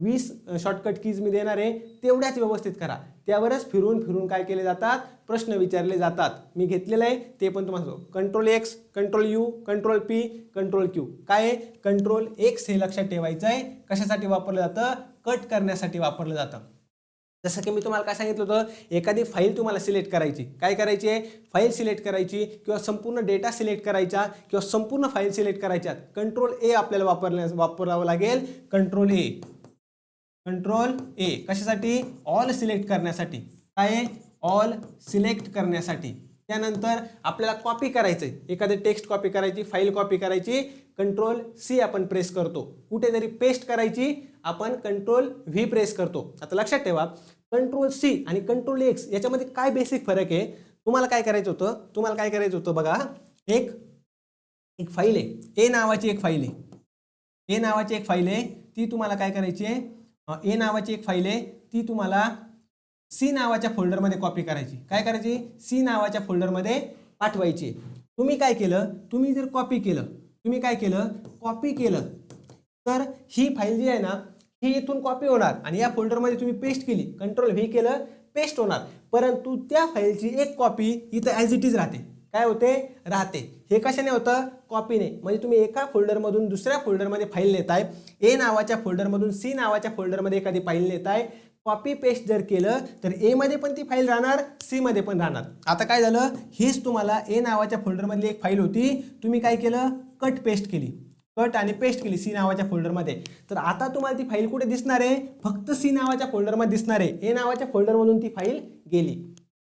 20 शॉर्टकट कीज मी देणार आहे, तेवढ्याच व्यवस्थित करा. त्यावरच फिरून काय केले जातात? प्रश्न विचारले जातात. मी घेतलेलं आहे ते पण तुम्हाला Ctrl+X, Ctrl+U, Ctrl+P, Ctrl+Q. काय आहे? Ctrl+X हे लक्षात ठेवायचं आहे. कशासाठी वापरलं जातं? कट करण्यासाठी वापरलं जातं. जसं की मी तुम्हाला काय सांगितलं होतं, एखादी फाईल तुम्हाला सिलेक्ट करायची. काय करायची आहे? फाईल सिलेक्ट करायची किंवा संपूर्ण डेटा सिलेक्ट करायचा किंवा संपूर्ण फाईल सिलेक्ट करायच्या. Ctrl+A आपल्याला वापरावं लागेल. Ctrl+A कशासाठी? ऑल सिलेक्ट करण्यासाठी. काय? ऑल सिलेक्ट करण्यासाठी. त्यानंतर आपल्याला कॉपी करायचंय, एखादे टेक्स्ट कॉपी करायची, फाईल कॉपी करायची, Ctrl+C आपण प्रेस करतो. कुठेतरी पेस्ट करायची, आपण Ctrl+V प्रेस करतो. आता लक्षात ठेवा, Ctrl+C आणि Ctrl+X याच्यामध्ये काय बेसिक फरक आहे? तुम्हाला काय करायचं होतं? बघा, एक फाईल आहे, A नावाची एक फाईल आहे. ती तुम्हाला काय करायची आहे? A नावाची एक फाईल आहे, ती तुम्हाला C नावाच्या फोल्डरमध्ये कॉपी करायची. काय करायची? C नावाच्या फोल्डरमध्ये पाठवायची. तुम्ही काय केलं? तुम्ही जर कॉपी केलं तर ही फाईल जी आहे ना, ही इथून कॉपी होणार आणि या फोल्डरमध्ये तुम्ही पेस्ट केली, Ctrl+V केलं, पेस्ट होणार. परंतु त्या फाईलची एक कॉपी इथं ॲज इट इज राहते. काय होते? राहते. हे कशाने होतं? कॉपीने. म्हणजे तुम्ही एका फोल्डरमधून दुसऱ्या फोल्डरमध्ये फाईल नेताय, A नावाच्या फोल्डरमधून C नावाच्या फोल्डरमध्ये एखादी फाईल नेताय. कॉपी पेस्ट जर केलं तर A मध्ये पण ती फाईल राहणार, C मध्ये पण राहणार. आता काय झालं? हीच तुम्हाला A नावाच्या फोल्डरमधली एक फाईल होती, तुम्ही काय केलं? कट आणि पेस्ट केली C नावाच्या फोल्डरमध्ये. तर आता तुम्हाला ती फाईल कुठे दिसणार आहे? फक्त C नावाच्या फोल्डरमध्ये दिसणार आहे. A नावाच्या फोल्डरमधून ती फाईल गेली.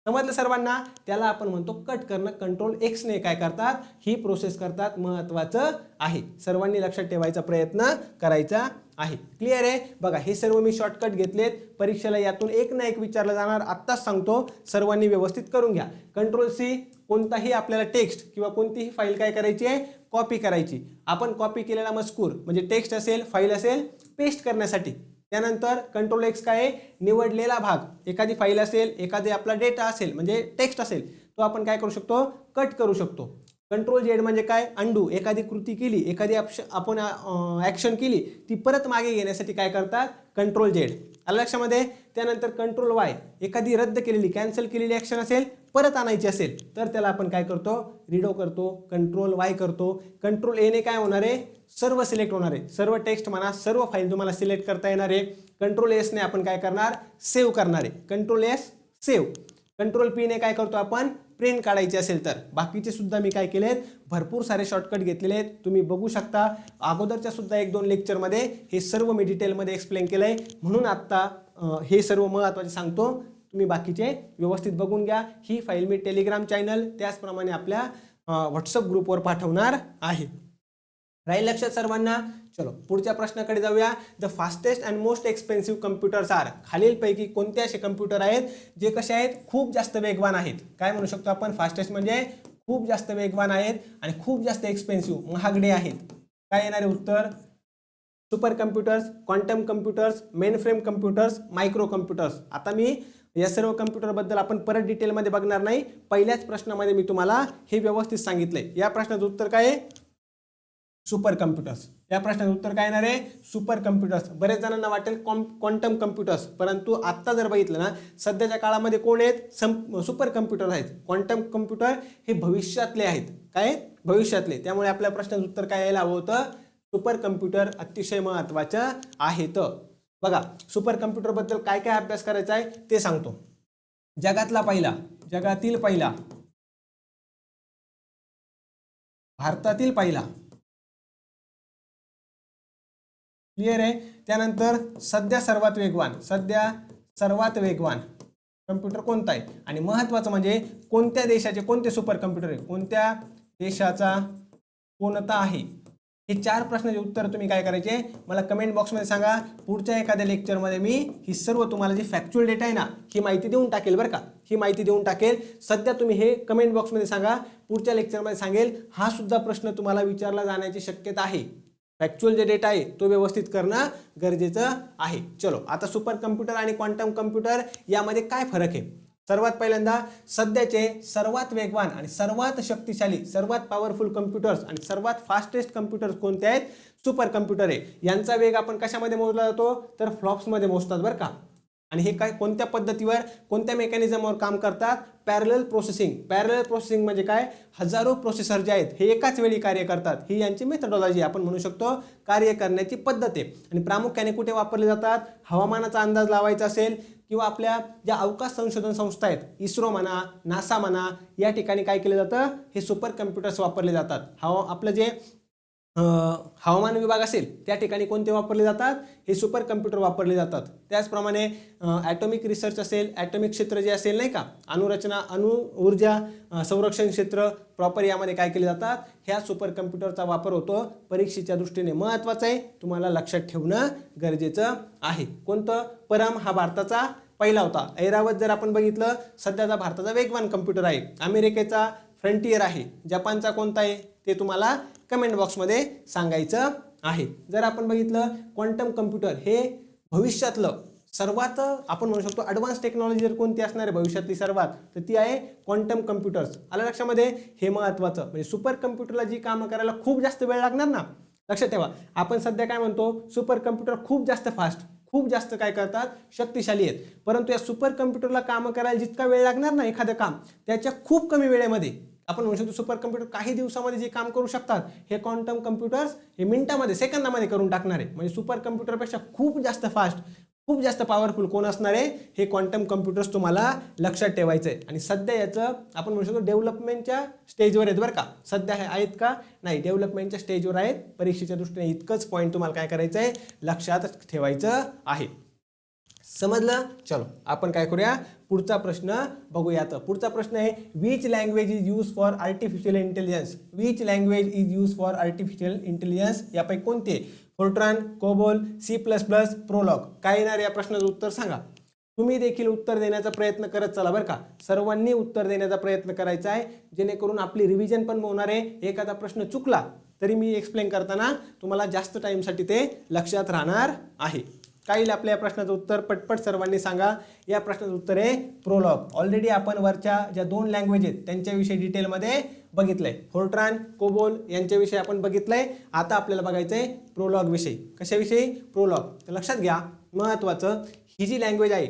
समजलं सर्वांना? त्याला आपण म्हणतो कट करणं. Ctrl+X ने काय करतात? ही प्रोसेस करतात. महत्त्वाचं आहे, सर्वांनी लक्षात ठेवायचा प्रयत्न करायचा आहे. क्लिअर आहे? बघा, हे सर्व मी शॉर्टकट घेतलेत. परीक्षेला यातून एक ना एक विचारलं जाणार, आत्ताच सांगतो, सर्वांनी व्यवस्थित करून घ्या. Ctrl+C, कोणताही आपल्याला टेक्स्ट किंवा कोणतीही फाईल काय करायची आहे? कॉपी करायची. आपण कॉपी केलेला मजकूर म्हणजे टेक्स्ट असेल, फाईल असेल, पेस्ट करण्यासाठी. त्यानंतर Ctrl+X काय आहे? निवडलेला भाग, एखादी फाईल असेल, एखादी आपला डेटा असेल म्हणजे टेक्स्ट असेल, तो आपण काय करू शकतो? कट करू शकतो. Ctrl+Z म्हणजे काय? अंडू. एखादी कृती केली, एखादी आपण ॲक्शन केली, ती परत मागे घेण्यासाठी काय करतात? Ctrl+Z. आलं लक्षामध्ये? त्यानंतर Ctrl+Y, एखादी रद्द केलेली, कॅन्सल केलेली ॲक्शन असेल, परत आणायची असेल तर त्याला आपण काय करतो? रिडो करतो. Ctrl+Y करतो. Ctrl+A ने काय होणार आहे? सर्व सिलेक्ट होणार आहे. सर्व टेक्स्ट म्हणा, सर्व फाईल तुम्हाला सिलेक्ट करता येणार आहे. Ctrl+S ने आपण काय करणार? सेव्ह करणार आहे. Ctrl+S save. Ctrl+P ने काय करतो? आपण प्रिंट काढायची असेल तर. बाकीचे सुद्धा मी काय केलेत, भरपूर सारे शॉर्टकट घेतलेले आहेत, तुम्ही बघू शकता. अगोदरच्या सुद्धा 1-2 लेक्चरमध्ये हे सर्व मी डिटेलमध्ये एक्सप्लेन केलंय, म्हणून आत्ता हे सर्व महत्त्वाचे सांगतो, तुम्ही बाकीचे व्यवस्थित बघून घ्या. ही फाईल मी टेलिग्राम चॅनल त्याचप्रमाणे आपल्या व्हॉट्सअप ग्रुपवर पाठवणार आहे. राहील लक्षात सर्वांना. चलो पुढच्या प्रश्नाकडे जाऊया. The fastest and most expensive computers are, खालीलपैकी कोणते असे कम्प्युटर आहेत जे कसे आहेत, खूप जास्त वेगवान आहेत. काय म्हणू शकतो आपण, फास्टेस्ट म्हणजे खूप जास्त वेगवान आहेत आणि खूप जास्त एक्सपेन्सिव्ह, महागडे आहेत. काय येणार आहे उत्तर, super computers, quantum computers, main frame computers, micro computers. आता मी या सर्व कम्प्युटरबद्दल आपण परत डिटेलमध्ये बघणार नाही, पहिल्याच प्रश्नामध्ये मी तुम्हाला हे व्यवस्थित सांगितलंय. या प्रश्नाचं उत्तर काय आहे, सुपर कम्प्युटर्स. या प्रश्नाचं उत्तर काय येणार आहे, सुपर कम्प्युटर्स. बरेच जणांना वाटेल क्वांटम कम्प्युटर्स, परंतु आत्ता जर बघितलं ना, सध्याच्या काळामध्ये कोण आहेत, सुपर कम्प्युटर आहेत. क्वांटम कम्प्युटर हे भविष्यातले आहेत. काय, भविष्यातले. त्यामुळे आपल्या प्रश्नाचं उत्तर काय यायला हवं होतं, सुपर कम्प्युटर अतिशय महत्त्वाचं आहेत. बघा सुपर कम्प्युटर बद्दल काय काय अभ्यास करायचा आहे ते सांगतो. जगातील पहिला, भारतातील पहिला, क्लिअर आहे. त्यानंतर सध्या सर्वात वेगवान कम्प्युटर कोणता आहे, आणि महत्त्वाचं म्हणजे कोणत्या देशाचे कोणते सुपर कम्प्युटर आहे, कोणत्या देशाचा कोणता आहे. हे 4 प्रश्नाचे उत्तर तुम्ही काय करायचे, मला कमेंट बॉक्समध्ये सांगा. पुढच्या एखाद्या लेक्चरमध्ये मी ही सर्व तुम्हाला जी फॅक्च्युअल डेटा आहे ना, ही माहिती देऊन टाकेल बरं का, ही माहिती देऊन टाकेल. सध्या तुम्ही हे कमेंट बॉक्समध्ये सांगा, पुढच्या लेक्चरमध्ये सांगेल. हा सुद्धा प्रश्न तुम्हाला विचारला जाण्याची शक्यता आहे. फॅक्च्युअल जे डेटा आहे तो व्यवस्थित करणं गरजेचं आहे. चलो आता सुपर कम्प्युटर आणि क्वांटम कम्प्युटर यामध्ये काय फरक आहे. सर्वात पहिल्यांदा सध्याचे सर्वात वेगवान आणि सर्वात शक्तिशाली, सर्वात पॉवरफुल कम्प्युटर्स आणि सर्वात फास्टेस्ट कम्प्युटर्स कोणते आहेत, सुपर कम्प्युटर आहे. यांचा वेग आपण कशामध्ये मोजला जातो, तर फ्लॉप्समध्ये मोजतात बरं का. आणि हे काय, कोणत्या पद्धतीवर, कोणत्या मेकॅनिझमवर काम करतात, पॅरलल प्रोसेसिंग म्हणजे काय, हजारो प्रोसेसर जे आहेत हे एकाच वेळी कार्य करतात. ही यांची मेथडॉलॉजी आपण म्हणू शकतो, कार्य करण्याची पद्धत आहे. आणि प्रामुख्याने कुठे वापरले जातात, हवामानाचा अंदाज लावायचा असेल किंवा आपल्या ज्या अवकाश संशोधन संस्था आहेत, इस्रो म्हणा, नासा म्हणा, या ठिकाणी काय केलं जातं, हे सुपर कम्प्युटर्स वापरले जातात. आपलं जे हवामान विभाग असेल त्या ठिकाणी कोणते वापरले जातात, हे सुपर कम्प्युटर वापरले जातात. त्याचप्रमाणे ॲटॉमिक रिसर्च असेल, ॲटॉमिक क्षेत्र जे असेल नाही का, अणुरचना, ऊर्जा संरक्षण क्षेत्र प्रॉपर यामध्ये काय केले जातात, ह्या सुपर कम्प्युटरचा वापर होतो. परीक्षेच्या दृष्टीने महत्त्वाचं आहे, तुम्हाला लक्षात ठेवणं गरजेचं आहे. कोणतं, परम हा भारताचा पहिला होता. ऐरावत जर आपण बघितलं, सध्याचा भारताचा वेगवान कम्प्युटर आहे. अमेरिकेचा फ्रंटियर आहे. जपानचा कोणता आहे ते तुम्हाला कमेंट बॉक्समध्ये सांगायचं आहे. जर आपण बघितलं क्वांटम कम्प्युटर हे भविष्यातलं सर्वात आपण म्हणू शकतो ॲडव्हान्स टेक्नॉलॉजी जर कोणती असणार आहे भविष्यातली सर्वात, तर ती आहे क्वांटम कम्प्युटर्स. आलं लक्षामध्ये, हे महत्त्वाचं. म्हणजे सुपर कम्प्युटरला जी कामं करायला खूप जास्त वेळ लागणार ना, लक्षात ठेवा. आपण सध्या काय म्हणतो, सुपर कम्प्युटर खूप जास्त फास्ट, खूप जास्त काय करतात, शक्तिशाली आहेत. परंतु या सुपर कम्प्युटरला कामं करायला जितका वेळ लागणार ना एखादं काम, त्याच्या खूप कमी वेळेमध्ये आपण म्हणू शकतो सुपर कम्प्युटर काही दिवसामध्ये जे काम करू शकतात, हे क्वांटम कम्प्युटर्स हे मिनिटामध्ये, सेकंदामध्ये करून टाकणार आहे. म्हणजे सुपर कम्प्युटरपेक्षा खूप जास्त फास्ट, खूप जास्त पॉवरफुल कोण असणार आहे, हे क्वांटम कम्प्युटर्स तुम्हाला लक्षात ठेवायचं आहे. आणि सध्या याचं आपण म्हणू शकतो डेव्हलपमेंटच्या स्टेजवर आहेत बरं का. सध्या हे आहेत का, नाही, डेव्हलपमेंटच्या स्टेजवर आहेत. परीक्षेच्या दृष्टीने इतकंच पॉईंट तुम्हाला काय करायचं आहे, लक्षात ठेवायचं आहे. समजलं. चलो आपण काय करूया, पुढचा प्रश्न बघूयात. पुढचा प्रश्न आहे, which language is use for artificial intelligence. Which language is use for artificial intelligence, यापैकी कोणते, फोर्ट्रान, कोबोल, C++, प्रोलॉग. काय येणार या प्रश्नाचं उत्तर सांगा. तुम्ही देखील उत्तर देण्याचा प्रयत्न करत चला बरं का. सर्वांनी उत्तर देण्याचा प्रयत्न करायचा आहे, जेणेकरून आपली रिव्हिजन पण होणार आहे. एखादा प्रश्न चुकला तरी मी एक्सप्लेन करताना तुम्हाला जास्त टाईमसाठी ते लक्षात राहणार आहे. काय येईल आपल्या या प्रश्नाचं उत्तर, पटपट सर्वांनी सांगा. या प्रश्नाचं उत्तर आहे प्रोलॉग. ऑलरेडी आपण वरच्या ज्या 2 लँग्वेज आहेत त्यांच्याविषयी डिटेलमध्ये बघितलंय. फोर्ट्रान, कोबोल यांच्याविषयी आपण बघितलंय. आता आपल्याला बघायचं आहे प्रोलॉग विषयी. कशाविषयी, प्रोलॉग. लक्षात घ्या, महत्त्वाचं, ही जी लँग्वेज आहे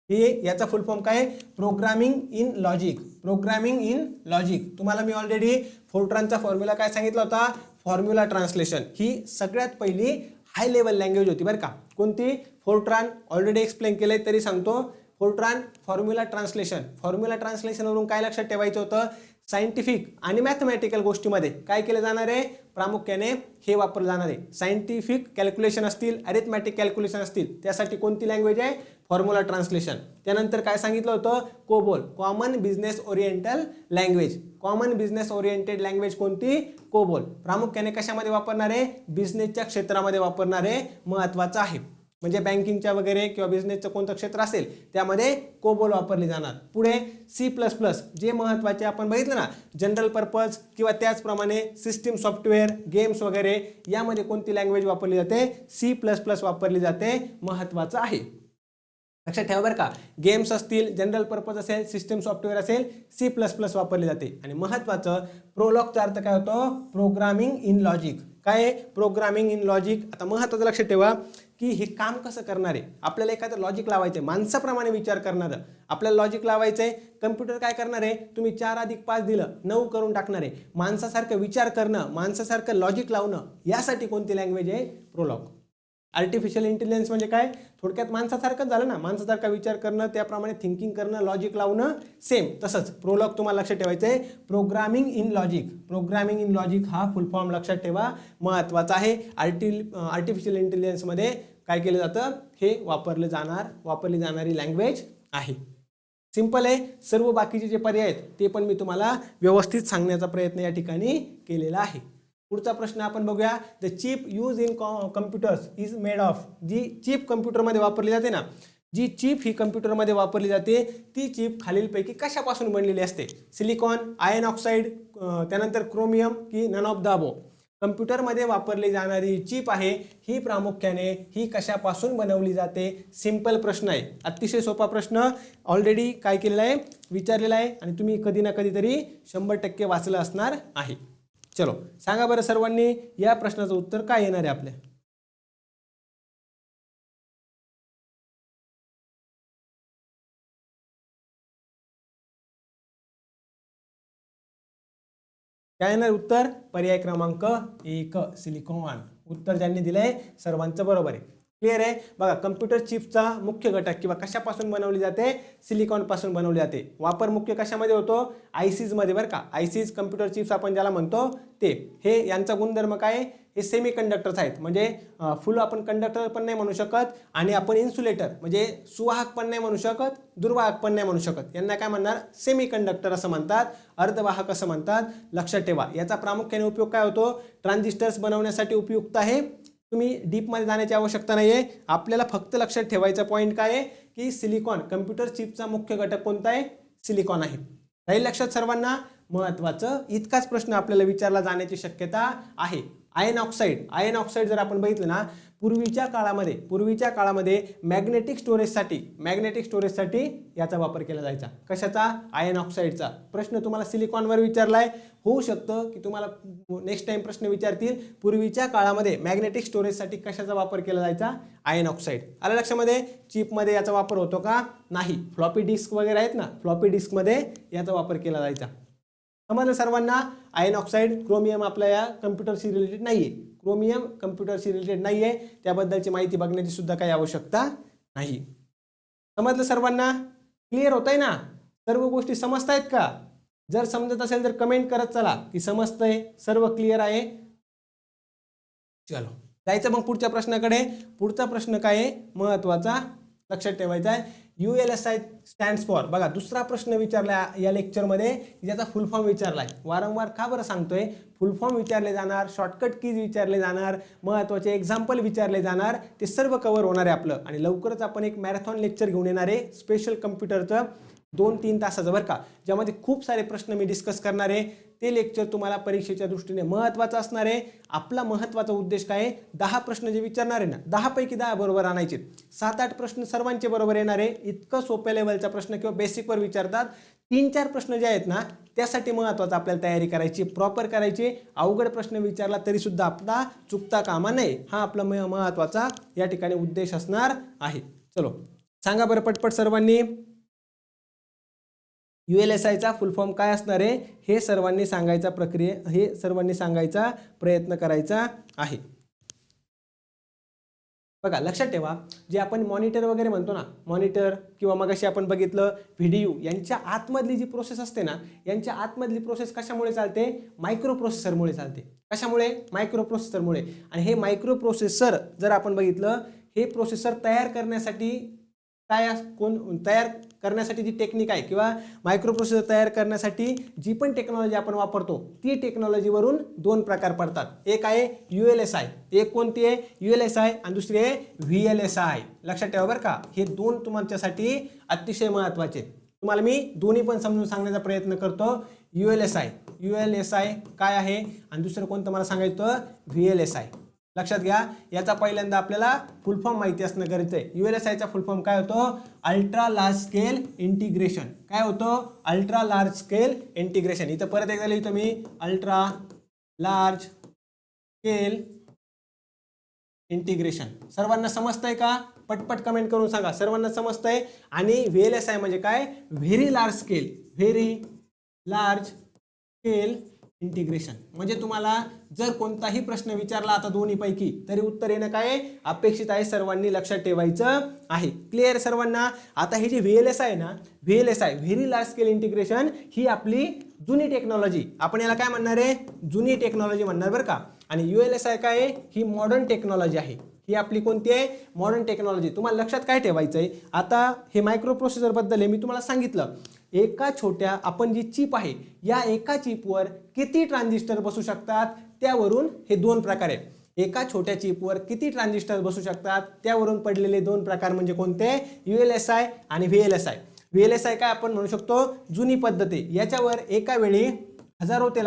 ही याचा फुल फॉर्म काय आहे, programming in logic. Programming in logic. तुम्हाला मी ऑलरेडी फोर्ट्रानचा फॉर्म्युला काय सांगितला होता, फॉर्म्युला ट्रान्सलेशन. ही सगळ्यात पहिली हाय लेवल लँग्वेज होती बरं का. कोणती, फोर्ट्रान. ऑलरेडी एक्सप्लेन केलंय तरी सांगतो, फोर्ट्रान फॉर्म्युला ट्रान्सलेशन. फॉर्म्युला ट्रान्सलेशनवरून काय लक्षात ठेवायचं होतं, सायंटिफिक आणि मॅथमॅटिकल गोष्टीमध्ये काय केलं जाणार आहे, प्रामुख्याने हे वापरलं जाणार आहे. सायंटिफिक कॅल्क्युलेशन असतील, अरिथमॅटिक कॅल्क्युलेशन असतील, त्यासाठी कोणती लँग्वेज आहे, फॉर्म्युला ट्रान्सलेशन. त्यानंतर काय सांगितलं होतं, COBOL, common business oriental language. Common business oriented language कोणती, कोबोल. प्रामुख्याने कशामध्ये वापरणार आहे, बिझनेसच्या क्षेत्रामध्ये वापरणार आहे, महत्त्वाचं आहे. म्हणजे बँकिंगच्या वगैरे किंवा बिझनेसचं कोणतं क्षेत्र असेल त्यामध्ये कोबोल वापरली जाणार. पुढे C++, जे महत्त्वाचे आपण बघितलं ना, जनरल पर्पज किंवा त्याचप्रमाणे सिस्टीम सॉफ्टवेअर, गेम्स वगैरे, यामध्ये कोणती लँग्वेज वापरली जाते, C++ वापरली जाते, महत्त्वाचं आहे. लक्षात ठेवा बरं का, गेम्स असतील, जनरल पर्पज असेल, सिस्टम सॉफ्टवेअर असेल, C++ वापरली जाते. आणि महत्त्वाचं, प्रोलॉगचा अर्थ काय होतो, प्रोग्रामिंग इन लॉजिक. काय, प्रोग्रामिंग इन लॉजिक. आता महत्त्वाचं लक्षात ठेवा की हे काम कसं करणार आहे, आपल्याला एखादं लॉजिक लावायचं आहे, माणसाप्रमाणे विचार करणारं आपल्याला लॉजिक लावायचं आहे. कम्प्युटर काय करणार आहे, तुम्ही 4+5 दिलं 9 करून टाकणार आहे. माणसासारखं विचार करणं, माणसासारखं लॉजिक लावणं, यासाठी कोणती लँग्वेज आहे, प्रोलॉग. आर्टिफिशियल इंटेलिजन्स म्हणजे काय, थोडक्यात माणसासारखंच झालं ना, माणसासारखा विचार करणं, त्याप्रमाणे थिंकिंग करणं, लॉजिक लावणं, सेम तसंच प्रोलॉग तुम्हाला लक्षात ठेवायचं आहे, programming in logic. Programming in logic हा फुल फॉर्म लक्षात ठेवा, महत्त्वाचा आहे. आर्टिफिशियल इंटेलिजन्समध्ये काय केलं जातं, हे वापरली जाणारी लँग्वेज आहे. सिंपल आहे. सर्व बाकीचे जे पर्याय आहेत ते पण मी तुम्हाला व्यवस्थित सांगण्याचा प्रयत्न या ठिकाणी केलेला आहे. पुढचा प्रश्न आपण बघूया. The chip use in computers is made of. जी चिप कम्प्युटरमध्ये वापरली जाते ना, जी चिप ही कम्प्युटरमध्ये वापरली जाते, ती चिप खालीलपैकी कशापासून बनलेली असते, सिलिकॉन, आयर्न ऑक्साईड, त्यानंतर क्रोमियम की नन ऑफ द अबोव. कम्प्युटरमध्ये वापरली जाणारी चिप आहे ही प्रामुख्याने ही कशापासून बनवली जाते. सिंपल प्रश्न आहे, अतिशय सोपा प्रश्न, ऑलरेडी काय केलेला आहे, विचारलेला आहे आणि तुम्ही कधी ना कधीतरी 100% वाचलं असणार आहे. चलो सांगा बरं सर्वांनी, या प्रश्नाचं उत्तर काय येणार आहे आपल्या. काय येणार उत्तर, पर्याय क्रमांक 1 सिलिकॉन. उत्तर ज्यांनी दिलंय सर्वांचं बरोबर आहे. क्लिअर आहे. बघा, कम्प्युटर चिपचा मुख्य घटक किंवा कशापासून बनवली जाते, सिलिकॉन पासून बनवली जाते. वापर मुख्य कशामध्ये होतो, आयसीज मध्ये बरं का. आयसीज कम्प्युटर चिप्स आपण ज्याला म्हणतो ते. हे यांचा गुणधर्म काय, हे सेमी कंडक्टर्स आहेत. म्हणजे फुल आपण कंडक्टर पण नाही म्हणू शकत आणि आपण इन्सुलेटर म्हणजे सुवाहक पण नाही म्हणू शकत, दुर्वाहक पण नाही म्हणू शकत. यांना काय म्हणणार, सेमी कंडक्टर असं म्हणतात, अर्धवाहक असं म्हणतात. लक्षात ठेवा. याचा प्रामुख्याने उपयोग काय होतो, ट्रान्झिस्टर्स बनवण्यासाठी उपयुक्त आहे. तुम्ही डीपमध्ये जाण्याची आवश्यकता नाही आहे, आपल्याला फक्त लक्षात ठेवायचा पॉईंट काय आहे की सिलिकॉन, कम्प्युटर चिपचा मुख्य घटक कोणता आहे, सिलिकॉन आहे. राहील लक्षात सर्वांना. महत्त्वाचं इतकाच प्रश्न आपल्याला विचारला जाण्याची शक्यता आहे. आयर्न ऑक्साईड जर आपण बघितलं ना, पूर्वीच्या काळामध्ये मॅग्नेटिक स्टोरेजसाठी याचा वापर केला जायचा. कशाचा, आयर्न ऑक्साईडचा. प्रश्न तुम्हाला सिलिकॉनवर विचारलाय, होऊ शकतं की तुम्हाला नेक्स्ट टाइम प्रश्न विचारतील पूर्वीच्या काळामध्ये मॅग्नेटिक स्टोरेजसाठी कशाचा वापर केला जायचा, आयर्न ऑक्साईड. आलं लक्षामध्ये. चिपमध्ये याचा वापर होतो का, नाही. फ्लॉपी डिस्क वगैरे आहेत ना, फ्लॉपी डिस्कमध्ये याचा वापर केला जायचा. समजलं सर्वांना. आयर्न ऑक्साईड, क्रोमियम आपल्या या कम्प्युटरशी रिलेटेड नाहीये, क्रोमियम कम्प्युटरशी रिलेटेड नाहीये, त्याबद्दलची माहिती बघण्याची सुद्धा काही आवश्यकता नाही. समजलं सर्वांना. क्लिअर होतंय ना, सर्व गोष्टी समजतायत का. जर समजत असेल तर कमेंट करत चला की समजतंय, सर्व क्लिअर आहे. चलो जायचं मग पुढच्या प्रश्नाकडे. पुढचा प्रश्न काय आहे, महत्वाचा, लक्षात ठेवायचा आहे. ULSI stands for. बघा, दुसरा प्रश्न विचारला या लेक्चरमध्ये, ज्याचा फुल फॉर्म विचारलाय. वारंवार का बरं सांगतोय, फुल फॉर्म विचारले जाणार, शॉर्टकट कीज विचारले जाणार, महत्त्वाचे एक्झाम्पल विचारले जाणार, ते सर्व कव्हर होणार आहे आपलं. आणि लवकरच आपण एक मॅरेथॉन लेक्चर घेऊन येणार आहे स्पेशल कम्प्युटरचं, 2-3 तासाचं बरं का, ज्यामध्ये खूप सारे प्रश्न मी डिस्कस करणार आहे. ते लेक्चर तुम्हाला परीक्षेच्या दृष्टीने महत्त्वाचं असणार आहे. आपला महत्त्वाचा उद्देश काय आहे, 10 प्रश्न जे विचारणार आहे ना, 10 पैकी 10 बरोबर आणायचे. 7-8 प्रश्न सर्वांचे बरोबर येणार आहे. इतकं सोप्या लेवलचा प्रश्न किंवा बेसिकवर विचारतात. 3-4 प्रश्न जे आहेत ना, त्यासाठी महत्त्वाचं आपल्याला तयारी करायची, प्रॉपर करायची. अवघड प्रश्न विचारला तरी सुद्धा आपला चुकता कामा नये, हा आपला महत्त्वाचा या ठिकाणी उद्देश असणार आहे. चलो सांगा बरं पटपट सर्वांनी, ULSIचा फुल फॉर्म काय असणार आहे, हे सर्वांनी सांगायचा प्रयत्न करायचा आहे. बघा लक्षात ठेवा, जे आपण मॉनिटर वगैरे म्हणतो ना, मॉनिटर किंवा मगाशी आपण बघितलं व्हिडिओ, यांच्या आतमधली जी प्रोसेस असते ना, यांच्या आतमधली प्रोसेस कशामुळे चालते? मायक्रो प्रोसेसरमुळे चालते. कशामुळे? मायक्रो प्रोसेसरमुळे. आणि हे मायक्रो प्रोसेसर जर आपण बघितलं, हे प्रोसेसर तयार करण्यासाठी तयार करण्यासाठी जी टेक्निक आहे किंवा मायक्रो प्रोसेसर तयार करण्यासाठी जी पण टेक्नॉलॉजी आपण वापरतो, ती टेक्नॉलॉजीवरून दोन प्रकार पडतात. एक आहे ULSI, एक कोणती आहे? ULSI, आणि दुसरी आहे VLSI. लक्षात ठेवा बरं का, हे दोन तुमच्यासाठी अतिशय महत्त्वाचे. तुम्हाला मी दोन्ही पण समजून सांगण्याचा प्रयत्न करतो. ULSI काय आहे आणि दुसरं कोणतं मला सांगायचं? VLSI. लक्षात घ्या, याचा पहिल्यांदा आपल्याला फुल फॉर्म माहिती असणं गरजेचं आहे. ULSIचा फुल फॉर्म काय होतो? Ultra large scale integration. काय होतं? Ultra large scale integration. इथं परत एकदा लिहितो मी, अल्ट्रा लार्ज स्केल इंटिग्रेशन. सर्वांना समजतंय का? पटपट कमेंट करून सांगा, सर्वांना समजतंय. आणि VLSI म्हणजे काय? Very large scale integration. म्हणजे तुम्हाला जर कोणताही प्रश्न विचारला आता दोन्हीपैकी, तरी उत्तर येणं काय अपेक्षित आहे, सर्वांनी लक्षात ठेवायचं आहे. क्लिअर सर्वांना? आता ही जी VLSI आहे ना, VLSI very large scale integration, ही आपली जुनी टेक्नॉलॉजी. आपण याला काय म्हणणार आहे? जुनी टेक्नॉलॉजी म्हणणार बरं का. आणि ULSI काय आहे? ही मॉडर्न टेक्नॉलॉजी आहे. ही आपली कोणती आहे? Modern technology. तुम्हाला लक्षात काय ठेवायचं आहे? आता हे मायक्रो प्रोसेसर बद्दल आहे, मी तुम्हाला सांगितलं. एका छोट्या आपण जी चिप आहे, या एका चिपवर किती ट्रान्झिस्टर बसू शकतात, त्यावरून हे दोन प्रकार आहेत. एका छोट्या चिपवर किती ट्रान्झिस्टर बसू शकतात, त्यावरून पडलेले दोन प्रकार म्हणजे कोणते? ULSI आणि VLSI. VLSI काय आपण म्हणू शकतो? जुनी पद्धत आहे. याच्यावर एका वेळी हजारो ते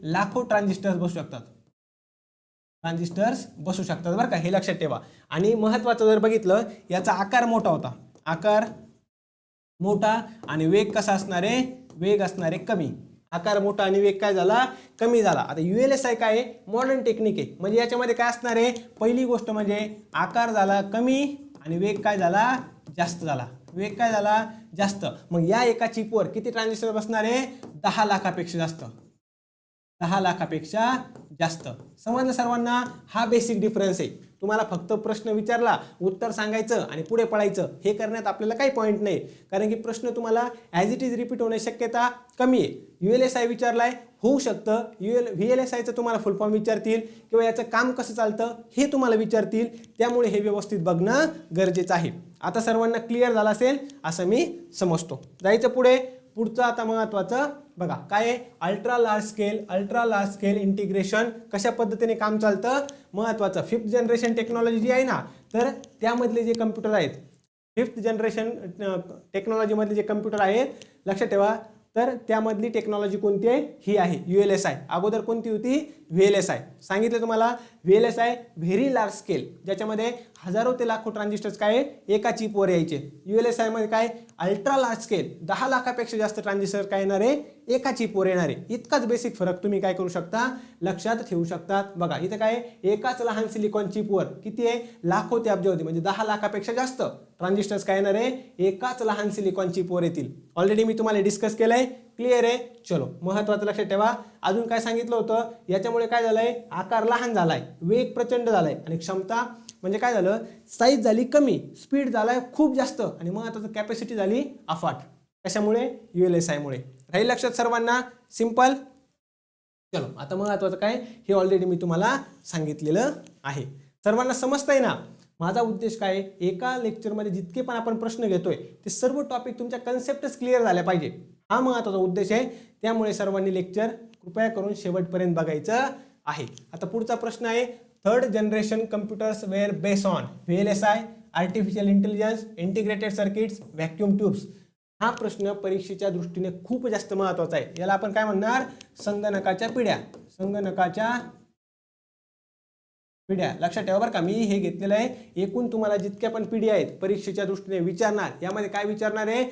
लाखो ट्रान्झिस्टर्स बसू शकतात बरं का, हे लक्षात ठेवा. आणि महत्त्वाचं जर बघितलं, याचा आकार मोठा होता, आकार मोठा, आणि वेग कसा असणार आहे? वेग असणार आहे कमी. आकार मोठा आणि वेग काय झाला? कमी झाला. आता ULSI काय आहे? मॉडर्न टेक्निक आहे. म्हणजे याच्यामध्ये काय असणार आहे? पहिली गोष्ट म्हणजे आकार झाला कमी आणि वेग काय झाला? जास्त झाला. वेग काय झाला? जास्त. मग या एका चिपवर किती ट्रान्झिस्टर बसणार आहे? 10 लाखापेक्षा जास्त. 10 लाखापेक्षा जास्त. समजलं सर्वांना? हा बेसिक डिफरन्स आहे. तुम्हाला फक्त प्रश्न विचारला, उत्तर सांगायचं आणि पुढे पळायचं, हे करण्यात आपल्याला काही पॉईंट नाही. कारण की प्रश्न तुम्हाला ॲज इट इज रिपीट होण्याची शक्यता कमी आहे. ULSI विचारलाय, होऊ शकतं VLSIचं तुम्हाला फुल फॉर्म विचारतील किंवा याचं काम कसं चालतं हे तुम्हाला विचारतील. त्यामुळे हे व्यवस्थित बघणं गरजेचं आहे. आता सर्वांना क्लिअर झालं असेल असं मी समजतो. जायचं पुढे. पुढचं आता महत्त्वाचं बघा काय आहे? अल्ट्रा लार्ज स्केल इंटिग्रेशन कशा पद्धतीने काम चालतं? महत्त्वाचं 5th जनरेशन टेक्नॉलॉजी जी आहे ना, तर त्यामधले जे कम्प्युटर आहेत, 5th जनरेशन टेक्नॉलॉजीमधले जे कम्प्युटर आहेत, लक्षात ठेवा, तर त्यामधली टेक्नॉलॉजी कोणती आहे? ही आहे ULSI. अगोदर कोणती होती? VLSI. सांगितलं तुम्हाला, VLSI व्हेरी लार्ज स्केल, ज्याच्यामध्ये हजारो ते लाखो ट्रान्झिस्टर्स काय एका चिपवर यायचे. ULSI मध्ये काय? अल्ट्रा लार्ज स्केल, 10 लाखापेक्षा जास्त ट्रान्झिस्टर काय येणार आहे? एका चिपवर येणार आहे. इतकाच बेसिक फरक तुम्ही काय करू शकता? लक्षात ठेवू शकतात. बघा इथं काय? एकाच लहान सिलिकॉन चिपवर किती आहे? लाखो ते अब्जावधी, म्हणजे 10 लाखापेक्षा जास्त ट्रान्झिस्टर्स काय येणार आहे? एकाच लहान सिलिकॉन चिपवर येतील. ऑलरेडी मी तुम्हाला डिस्कस केलंय. क्लिअर आहे? चलो, महत्त्वाचं लक्षात ठेवा. अजून काय सांगितलं होतं? याच्यामुळे काय झालंय? आकार लहान झालाय, वेग प्रचंड झालाय, आणि क्षमता म्हणजे काय झालं? साईज झाली कमी, स्पीड झालाय खूप जास्त, आणि महत्त्वाचं कॅपॅसिटी झाली अफाट. कशामुळे? ULSI मुळे. राहील लक्षात सर्वांना? सिंपल. चलो, आता महत्त्वाचं काय हे ऑलरेडी मी तुम्हाला सांगितलेलं आहे. सर्वांना समजतंय ना? माझा उद्देश काय? एका लेक्चरमध्ये जितके पण आपण प्रश्न घेतोय ते सर्व टॉपिक तुमच्या कन्सेप्टच क्लिअर झाल्या पाहिजे, हा महत्त्वाचा उद्देश आहे. त्यामुळे सर्वांनी लेक्चर कृपया करून शेवटपर्यंत बघायचं आहे. आता पुढचा प्रश्न आहे, 3rd generation computers were base on VLSI, artificial intelligence, integrated circuits, vacuum tubes. हा प्रश्न परीक्षेच्या दृष्टीने खूप जास्त महत्त्वाचा आहे. याला आपण काय म्हणणार? संगणकाच्या पिढ्या. लक्षात ठेवा बरं का, मी हे घेतलेलं आहे. एकूण तुम्हाला जितक्या पण पिढी आहेत परीक्षेच्या दृष्टीने विचारणार, यामध्ये काय विचारणार आहे?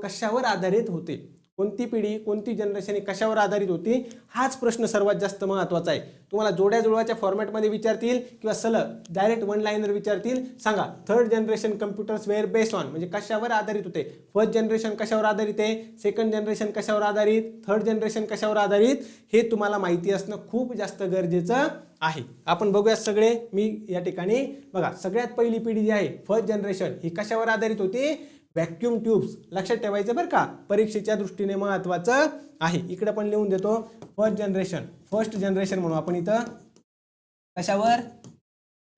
कशावर आधारित होते, कोणती पिढी, कोणती जनरेशन कशावर आधारित होती, हाच प्रश्न सर्वात जास्त महत्त्वाचा आहे. तुम्हाला जोड्या जुळवाच्या फॉर्मॅटमध्ये विचारतील किंवा सलग डायरेक्ट वन लाईनर विचारतील. सांगा 3rd generation computers were base on, म्हणजे कशावर आधारित होते? 1st जनरेशन कशावर आधारित आहे? 2nd जनरेशन कशावर आधारित? 3rd जनरेशन कशावर आधारित? हे तुम्हाला माहिती असणं खूप जास्त गरजेचं आहे. आपण बघूया सगळे. मी या ठिकाणी बघा, सगळ्यात पहिली पिढी जी आहे फर्स्ट जनरेशन ही कशावर आधारित होती? Vacuum tubes. लक्षात ठेवायचं बरं का, परीक्षेच्या दृष्टीने महत्त्वाचं आहे. इकडे पण लिहून देतो फर्स्ट जनरेशन. फर्स्ट जनरेशन म्हणू आपण इथं कशावर?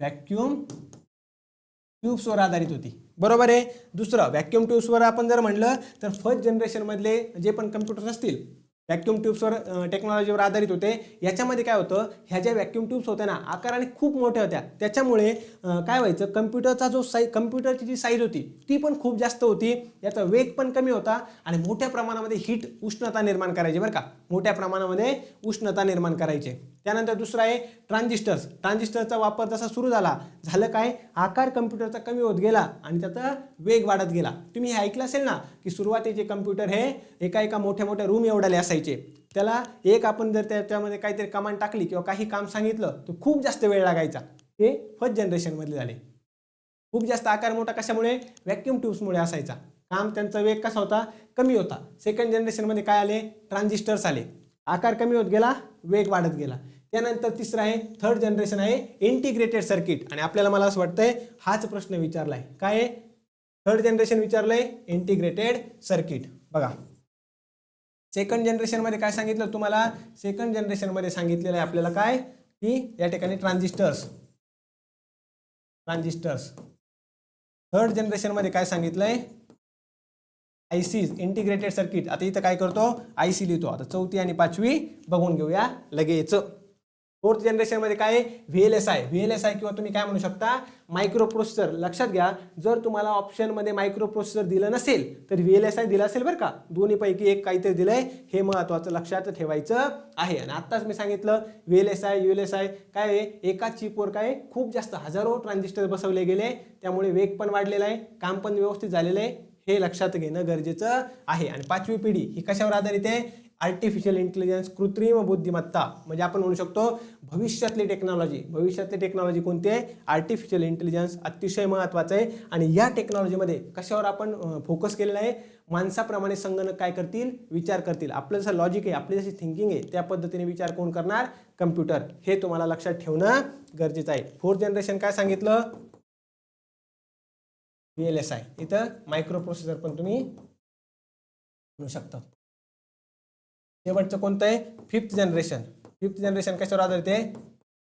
व्हॅक्यूम ट्यूब्सवर आधारित होती. बरोबर आहे. दुसरं व्हॅक्यूम ट्यूब्सवर आपण जर म्हणलं तर फर्स्ट जनरेशन मधले जे पण कम्प्युटर्स असतील व्हॅक्यूम ट्यूब्सवर टेक्नॉलॉजीवर आधारित होते. याच्यामध्ये काय होतं, ह्या ज्या व्हॅक्यूम ट्यूब्स होत्या ना आकाराने खूप मोठ्या होत्या. त्याच्यामुळे काय व्हायचं, कम्प्युटरचा जो कम्प्युटरची जी साईज होती ती पण खूप जास्त होती. याचा वेग पण कमी होता आणि मोठ्या प्रमाणामध्ये हीट उष्णता निर्माण करायची बरं का, मोठ्या प्रमाणामध्ये उष्णता निर्माण करायचे. त्यानंतर दुसरं आहे ट्रान्झिस्टर्स. ट्रान्झिस्टरचा वापर जसा सुरू झालं काय, आकार कम्प्युटरचा कमी होत गेला आणि त्याचा वेग वाढत गेला. तुम्ही हे ऐकलं असेल ना की सुरुवातीचे कम्प्युटर हे एका मोठ्या मोठ्या रूम एवढाले असायचे. त्याला एक आपण जर त्याच्यामध्ये काहीतरी कमांड टाकली किंवा काही काम सांगितलं तर खूप जास्त वेळ लागायचा. हे फर्स्ट जनरेशन मधले झाले. खूप जास्त आकार मोठा कशामुळे? व्हॅक्यूम ट्यूब्समुळे असायचा. काम त्यांचा वेग कसा होता? कमी होता. सेकंड जनरेशन मध्ये काय आले? ट्रान्झिस्टर्स आले. आकार कमी होत गेला, वेग वाढत गेला. त्यानंतर तिसरं आहे थर्ड जनरेशन आहे इंटिग्रेटेड सर्किट. आणि आपल्याला मला असं वाटतंय हाच प्रश्न विचारलाय. काय आहे? थर्ड जनरेशन विचारलंय इंटिग्रेटेड सर्किट. बघा सेकंड जनरेशन मध्ये काय सांगितलं तुम्हाला? सेकंड जनरेशन मध्ये सांगितलेलं आहे आपल्याला काय, की या ठिकाणी ट्रान्झिस्टर्स. थर्ड जनरेशन मध्ये काय सांगितलंय? ICs, integrated circuit. आता इथं काय करतो? आयसी लिहितो. आता चौथी आणि पाचवी बघून घेऊया लगेच. फोर्थ जनरेशन मध्ये काय? VLSI. VLSI किंवा तुम्ही काय म्हणू शकता? Micro processor. लक्षात घ्या, जर तुम्हाला ऑप्शन मध्ये मायक्रो प्रोसेसर दिलं नसेल तर VLSI दिलं असेल बरं का. दोन्ही पैकी एक काहीतरी दिलंय, हे महत्त्वाचं लक्षात ठेवायचं आहे. आणि आत्ताच मी सांगितलं VLSI काय आहे, एका चिपवर काय खूप जास्त हजारो ट्रान्झिस्टर बसवले गेले, त्यामुळे वेग पण वाढलेला आहे, काम पण व्यवस्थित झालेलं आहे, हे लक्षात घेणं गरजेचं आहे. आणि पाचवी पिढी ही कशावर आधारित आहे? आर्टिफिशियल इंटेलिजन्स, कृत्रिम बुद्धिमत्ता. म्हणजे आपण म्हणू शकतो भविष्यातली टेक्नॉलॉजी. भविष्यातली टेक्नॉलॉजी कोणती आहे? Artificial intelligence. अतिशय महत्त्वाचं आहे. आणि या टेक्नॉलॉजीमध्ये कशावर आपण फोकस केलेला आहे? माणसाप्रमाणे संगणक काय करतील? विचार करतील. आपलं जसं लॉजिक आहे, आपली जशी थिंकिंग आहे, त्या पद्धतीने विचार कोण करणार? कम्प्युटर. हे तुम्हाला लक्षात ठेवणं गरजेचं आहे. फोर्थ जनरेशन काय सांगितलं? VLSI. इथं मायक्रो प्रोसेसर पण तुम्ही म्हणू शकता. शेवटचं कोणतं आहे? Fifth generation. फिफ्थ जनरेशन कशावर आधारित आहे?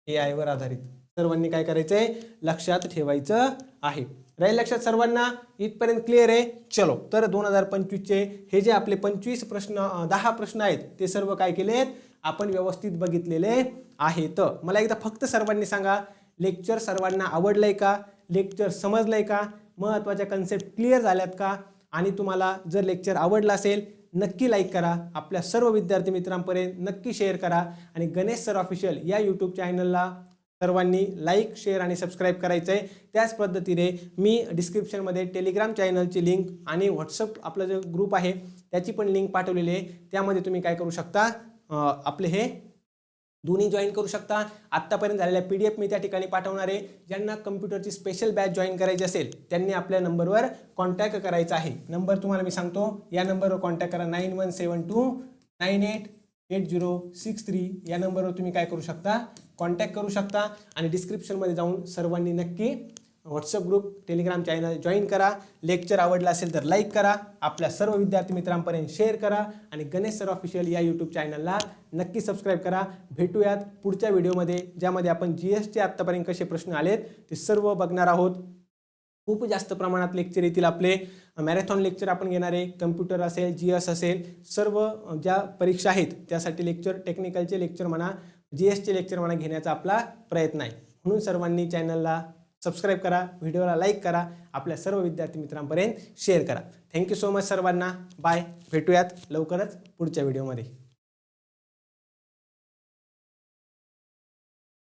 AI वर आधारित. सर्वांनी काय करायचंय? लक्षात ठेवायचं आहे. राहील लक्षात सर्वांना? इथपर्यंत क्लिअर आहे? चलो, तर 2025चे हे जे आपले 25 प्रश्न 10 प्रश्न आहेत ते सर्व काय केलेत? आपण व्यवस्थित बघितलेले आहेत. मला एकदा फक्त सर्वांनी सांगा, लेक्चर सर्वांना आवडलंय का? लेक्चर समजलंय का? महत्त्वाच्या कन्सेप्ट क्लिअर झाल्यात का? आणि तुम्हाला जर लेक्चर आवडलं असेल नक्की लाईक करा, आपल्या सर्व विद्यार्थी मित्रांपर्यंत नक्की शेअर करा. आणि गणेश सर ऑफिशियल या यूट्यूब चॅनलला सर्वांनी लाईक, शेअर आणि सबस्क्राईब करायचं आहे. त्याच पद्धतीने मी डिस्क्रिप्शनमध्ये टेलिग्राम चॅनलची लिंक आणि व्हॉट्सअप आपला जो ग्रुप आहे त्याची पण लिंक पाठवलेली आहे. त्यामध्ये तुम्ही काय करू शकता? आपले हे दोन्ही जॉईन करू शकता. आत्तापर्यंत झालेल्या PDF मी त्या ठिकाणी पाठवणार आहे. ज्यांना कम्प्युटरची स्पेशल बॅच जॉईन करायची असेल त्यांनी आपल्या नंबरवर कॉन्टॅक्ट करायचा आहे. नंबर तुम्हाला मी सांगतो, या नंबरवर कॉन्टॅक्ट करा. 9172988063 या नंबरवर तुम्ही काय करू शकता? कॉन्टॅक्ट करू शकता. आणि डिस्क्रिप्शनमध्ये जाऊन सर्वांनी नक्की WhatsApp group, Telegram channel join करा. लेक्चर आवडला असेल तर लाईक करा, आपल्या सर्व विद्यार्थी मित्रांपर्यंत शेअर करा आणि गणेश सर ऑफिशियल या यूट्यूब चॅनलला नक्की सबस्क्राईब करा. भेटूयात पुढच्या व्हिडिओमध्ये, ज्यामध्ये आपण GSचे आत्तापर्यंत कसे प्रश्न आलेत ते सर्व बघणार आहोत. खूप जास्त प्रमाणात लेक्चर येतील आपले. मॅरेथॉन लेक्चर आपण घेणार आहे. कम्प्युटर असेल, GS असेल, सर्व ज्या परीक्षा आहेत त्यासाठी लेक्चर, टेक्निकलचे लेक्चर म्हणा, GSचे लेक्चर म्हणा, घेण्याचा आपला प्रयत्न आहे. म्हणून सर्वांनी चॅनलला सबस्क्राईब करा, व्हिडिओला लाईक करा, आपल्या सर्व विद्यार्थी मित्रांपर्यंत शेअर करा. थँक्यू सो मच सर्वांना. बाय. भेटूयात लवकरच पुढच्या व्हिडिओमध्ये.